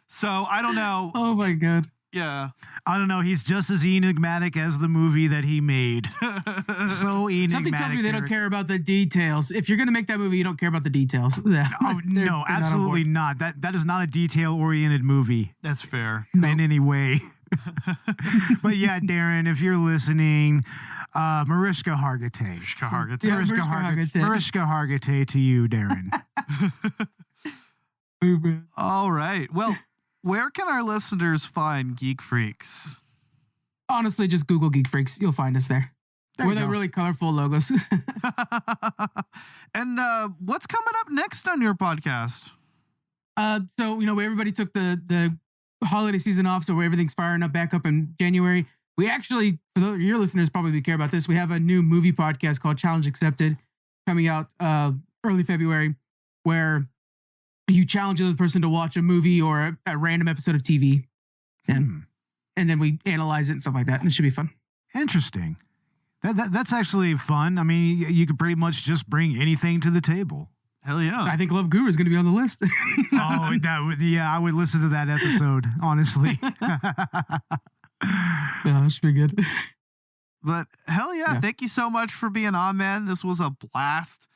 So I don't know. Oh my God. Yeah. I don't know. He's just as enigmatic as the movie that he made. So enigmatic. Something tells me they don't care about the details. If you're going to make that movie, you don't care about the details. No, absolutely not. That is not a detail-oriented movie. That's fair. In any way. But yeah, Darren, if you're listening, Mariska Hargitay. Mariska Hargitay to you, Darren. All right. Well, where can our listeners find Geek Freaks? Honestly, just Google Geek Freaks. You'll find us there. We're the really colorful logos. And what's coming up next on your podcast? So, you know, everybody took the holiday season off, so everything's firing up back up in January. We actually, for your listeners probably care about this, we have a new movie podcast called Challenge Accepted coming out early February, where you challenge another person to watch a movie or a random episode of TV, and then we analyze it and stuff like that, and it should be fun. Interesting. That's actually fun. I mean, you could pretty much just bring anything to the table. Hell yeah. I think Love Guru is going to be on the list. I would listen to that episode, honestly. Yeah, it should be good. But hell yeah, thank you so much for being on, man. This was a blast.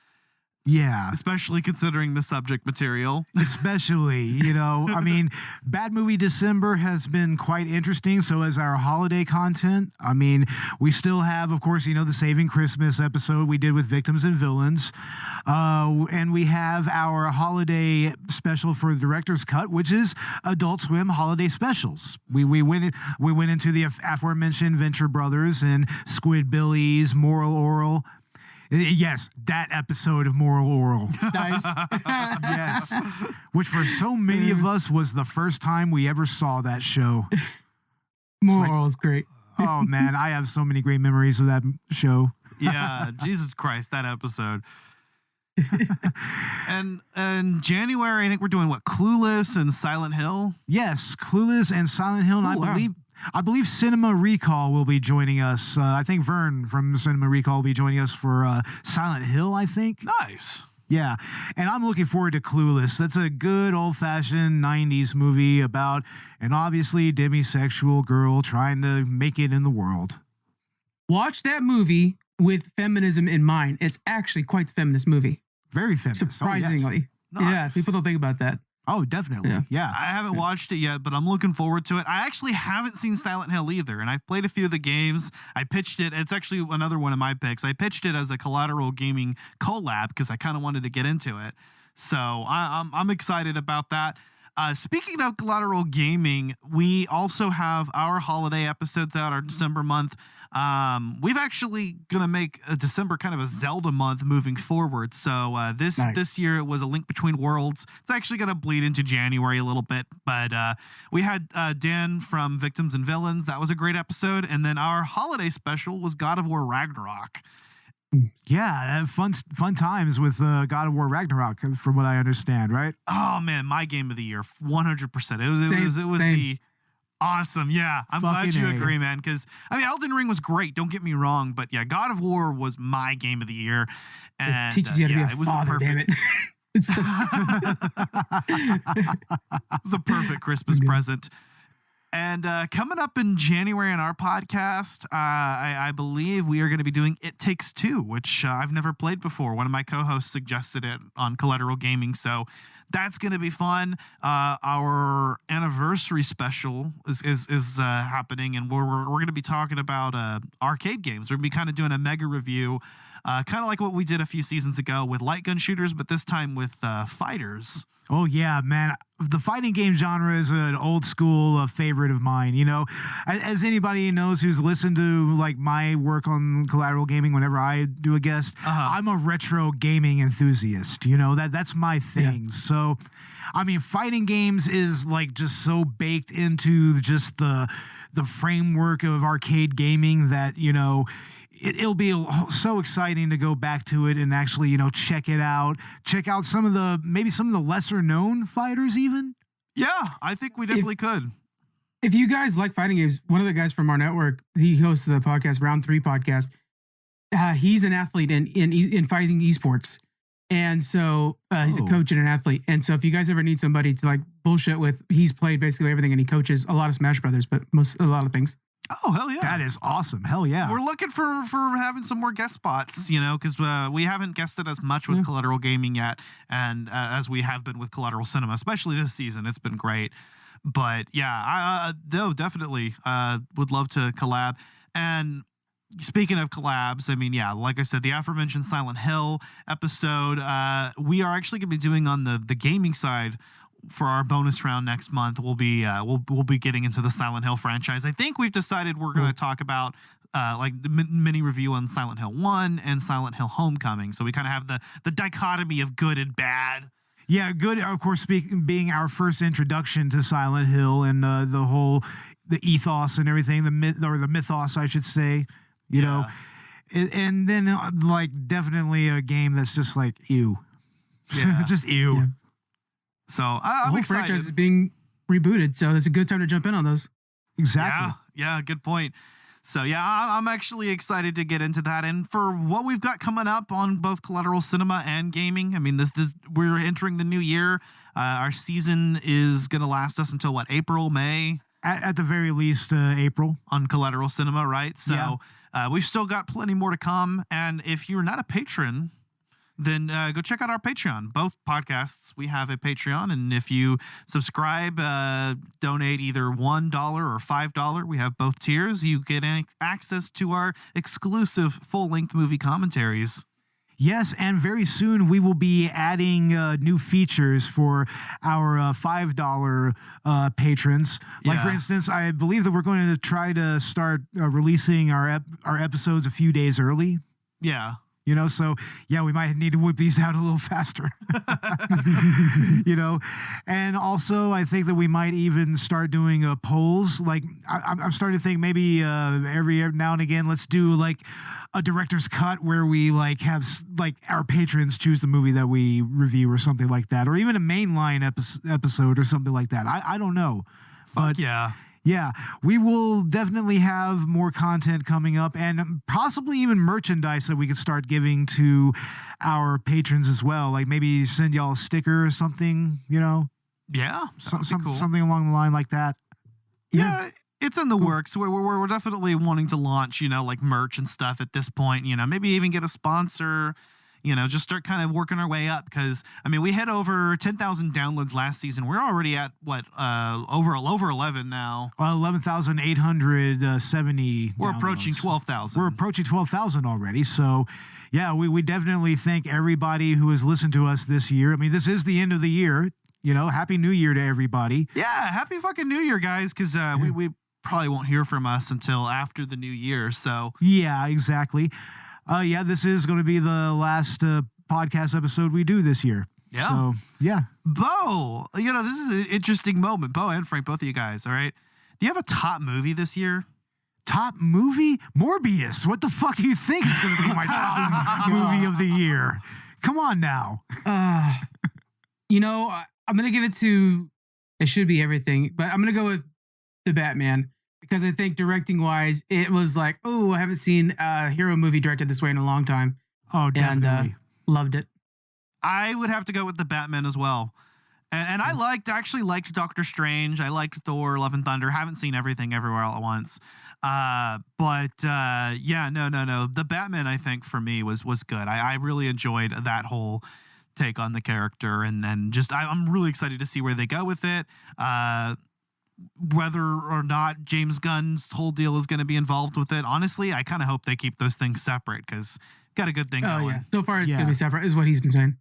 Yeah. Especially considering the subject material. Especially, you know, I mean, Bad Movie December has been quite interesting. So as our holiday content, I mean, we still have, of course, you know, the Saving Christmas episode we did with Victims and Villains. And we have our holiday special for the director's cut, which is Adult Swim holiday specials. We went into the aforementioned Venture Brothers and Squidbillies, Moral Oral. Yes, that episode of Moral Oral. Nice. Yes. Which for so many of us was the first time we ever saw that show. Moral Oral is great. Oh, man, I have so many great memories of that show. Yeah, Jesus Christ, that episode. And in January, I think we're doing Clueless and Silent Hill? Yes, Clueless and Silent Hill. And I believe Cinema Recall will be joining us. I think Verne from Cinema Recall will be joining us for Silent Hill, I think. Nice. Yeah, and I'm looking forward to Clueless. That's a good old-fashioned 90s movie about an obviously demisexual girl trying to make it in the world. Watch that movie with feminism in mind. It's actually quite the feminist movie. Very feminist. Surprisingly. Oh, yes. Yeah, people don't think about that. Oh, definitely. Yeah. I haven't watched it yet, but I'm looking forward to it. I actually haven't seen Silent Hill either, and I've played a few of the games. I pitched it. It's actually another one of my picks. I pitched it as a Collateral Gaming collab because I kind of wanted to get into it. So I'm excited about that. Speaking of Collateral Gaming, we also have our holiday episodes out, our December month. We've actually going to make a December kind of a Zelda month moving forward. So this year it was A Link Between Worlds. It's actually going to bleed into January a little bit. But we had Dan from Victims and Villains. That was a great episode. And then our holiday special was God of War Ragnarok. Yeah, fun times with God of War Ragnarok, from what I understand, right? Oh man, my game of the year, 100%. It was the awesome. Yeah, I'm glad you agree, man. Because I mean, Elden Ring was great. Don't get me wrong, but yeah, God of War was my game of the year. And it teaches you how to be a father. Damn it! It was the perfect Christmas present. And coming up in January on our podcast, I believe we are going to be doing It Takes Two, which I've never played before. One of my co-hosts suggested it on Collateral Gaming, so that's going to be fun. Our anniversary special is happening, and we're going to be talking about arcade games. We're going to be kind of doing a mega review, kind of like what we did a few seasons ago with light gun shooters, but this time with fighters. Oh, yeah, man. The fighting game genre is an old school favorite of mine. You know, as anybody knows who's listened to like my work on Collateral Gaming whenever I do a guest, I'm a retro gaming enthusiast. You know, that's my thing. Yeah. So, I mean, fighting games is like just so baked into just the framework of arcade gaming that, you know, it'll be so exciting to go back to it and actually, you know, check out some of the lesser known fighters even. Yeah, I think we definitely could. If you guys like fighting games, one of the guys from our network, he hosts the podcast, Round 3 podcast. He's an athlete in fighting esports. And so he's a coach and an athlete. And so if you guys ever need somebody to like bullshit with, he's played basically everything and he coaches a lot of Smash Brothers, but a lot of things. Oh, hell yeah. That is awesome. Hell yeah. We're looking for having some more guest spots, you know, because we haven't guested as much with Collateral Gaming yet, and as we have been with Collateral Cinema, especially this season. It's been great. But yeah, though definitely would love to collab. And speaking of collabs, I mean, yeah, like I said, the aforementioned Silent Hill episode, we are actually going to be doing on the gaming side. For our bonus round next month, we'll be getting into the Silent Hill franchise. I think we've decided we're going to talk about like the mini review on Silent Hill 1 and Silent Hill Homecoming. So we kind of have the dichotomy of good and bad. Yeah, good. Of course, being our first introduction to Silent Hill and the ethos and everything, the mythos, I should say. You know, and then like definitely a game that's just like ew, just ew. Yeah. So I'm excited. The whole franchise is being rebooted, so it's a good time to jump in on those. Exactly. Yeah, good point. So yeah, I'm actually excited to get into that. And for what we've got coming up on both Collateral Cinema and Gaming, I mean, this we're entering the new year. Our season is going to last us until what, April, May? At the very least, April. On Collateral Cinema, right? So we've still got plenty more to come. And if you're not a patron, then go check out our Patreon. Both podcasts, we have a Patreon. And if you subscribe, donate either $1 or $5, we have both tiers. You get access to our exclusive full-length movie commentaries. Yes, and very soon we will be adding new features for our $5 patrons. Like, for instance, I believe that we're going to try to start releasing our episodes a few days early. Yeah. You know, so yeah, we might need to whip these out a little faster. You know, and also I think that we might even start doing polls. Like I'm starting to think maybe every now and again, let's do like a director's cut where we like have like our patrons choose the movie that we review or something like that, or even a mainline episode or something like that. I don't know, but yeah. Yeah, we will definitely have more content coming up and possibly even merchandise that we could start giving to our patrons as well. Like maybe send y'all a sticker or something, you know? Yeah, cool. Something along the line like that. Yeah, it's in the works. We're definitely wanting to launch, you know, like merch and stuff at this point, you know, maybe even get a sponsor. You know, just start kind of working our way up because, I mean, we hit over 10,000 downloads last season. We're already at, what, over 11 now. 11,870 We're approaching 12,000. We're approaching 12,000 already. So, yeah, we definitely thank everybody who has listened to us this year. I mean, this is the end of the year. You know, Happy New Year to everybody. Yeah, Happy fucking New Year, guys, because we probably won't hear from us until after the new year. So, yeah, exactly. Yeah, this is going to be the last podcast episode we do this year. Yeah. So, yeah. Bo, you know, this is an interesting moment. Bo and Frank, both of you guys, all right? Do you have a top movie this year? Top movie? Morbius. What the fuck do you think is going to be my top movie of the year? Come on now. You know, I'm going to give it to, it should be everything, but I'm going to go with The Batman. Because I think directing-wise, it was like, oh, I haven't seen a hero movie directed this way in a long time. Oh, definitely. And loved it. I would have to go with The Batman as well. And I actually liked Doctor Strange. I liked Thor, Love and Thunder. Haven't seen everything everywhere all at once. Yeah, no. The Batman, I think, for me, was good. I really enjoyed that whole take on the character, and then just I'm really excited to see where they go with it. Whether or not James Gunn's whole deal is going to be involved with it, honestly, I kind of hope they keep those things separate because got a good thing going. Yeah. So far, it's going to be separate, is what he's been saying.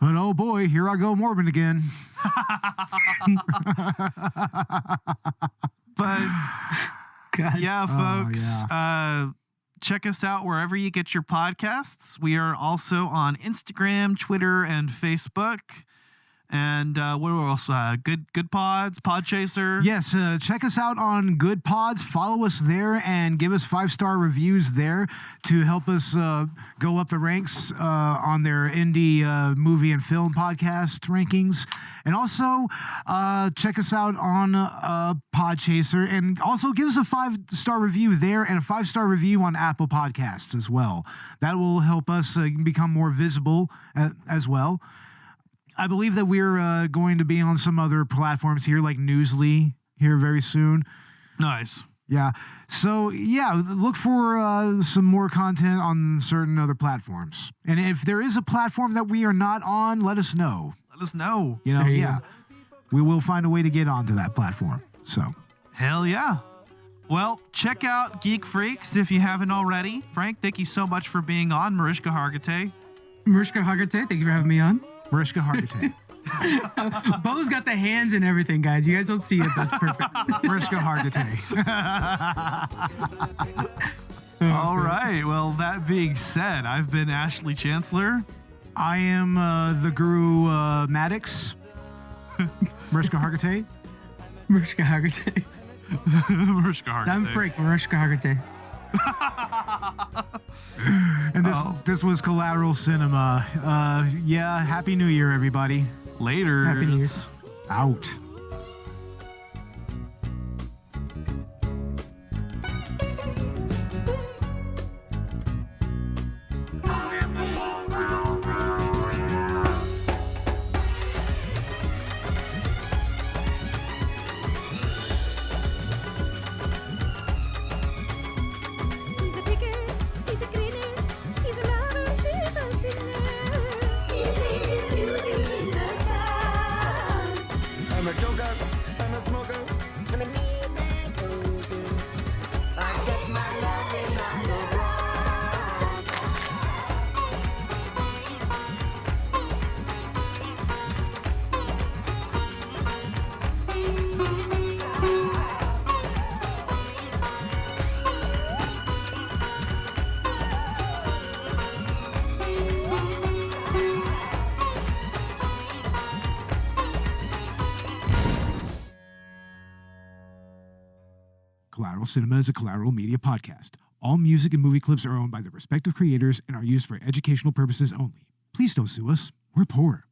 But oh boy, here I go morbid again. But God. yeah, folks, check us out wherever you get your podcasts. We are also on Instagram, Twitter, and Facebook. And what else? Good Pods, Podchaser. Yes, check us out on Good Pods. Follow us there and give us 5-star reviews there to help us go up the ranks on their indie movie and film podcast rankings. And also check us out on Podchaser, and also give us a 5-star review there and a 5-star review on Apple Podcasts as well. That will help us become more visible as well. I believe that we're going to be on some other platforms here, like Newsly, here very soon. Nice. Yeah. So, yeah, look for some more content on certain other platforms. And if there is a platform that we are not on, let us know. Let us know. You know, yeah. We will find a way to get onto that platform. So. Hell yeah. Well, check out Geek Freaks if you haven't already. Frank, thank you so much for being on. Mariska Hargitay. Mariska Hargitay, thank you for having me on. Mariska Hargitay. Bo's got the hands and everything, guys. You guys don't see it. That's perfect. Mariska Hargitay. All right. Well, that being said, I've been Ashley Chancellor. I am the Guru Maddox. Mariska Hargitay. Mariska Hargitay. Mariska Hargitay. I'm Frank. Mariska Hargitay. And this was Collateral Cinema. Yeah, Happy New Year, everybody. Later. Happy New Year. Out. Collateral Cinema is a Collateral Media podcast. All music and movie clips are owned by their respective creators and are used for educational purposes only. Please don't sue us. We're poor.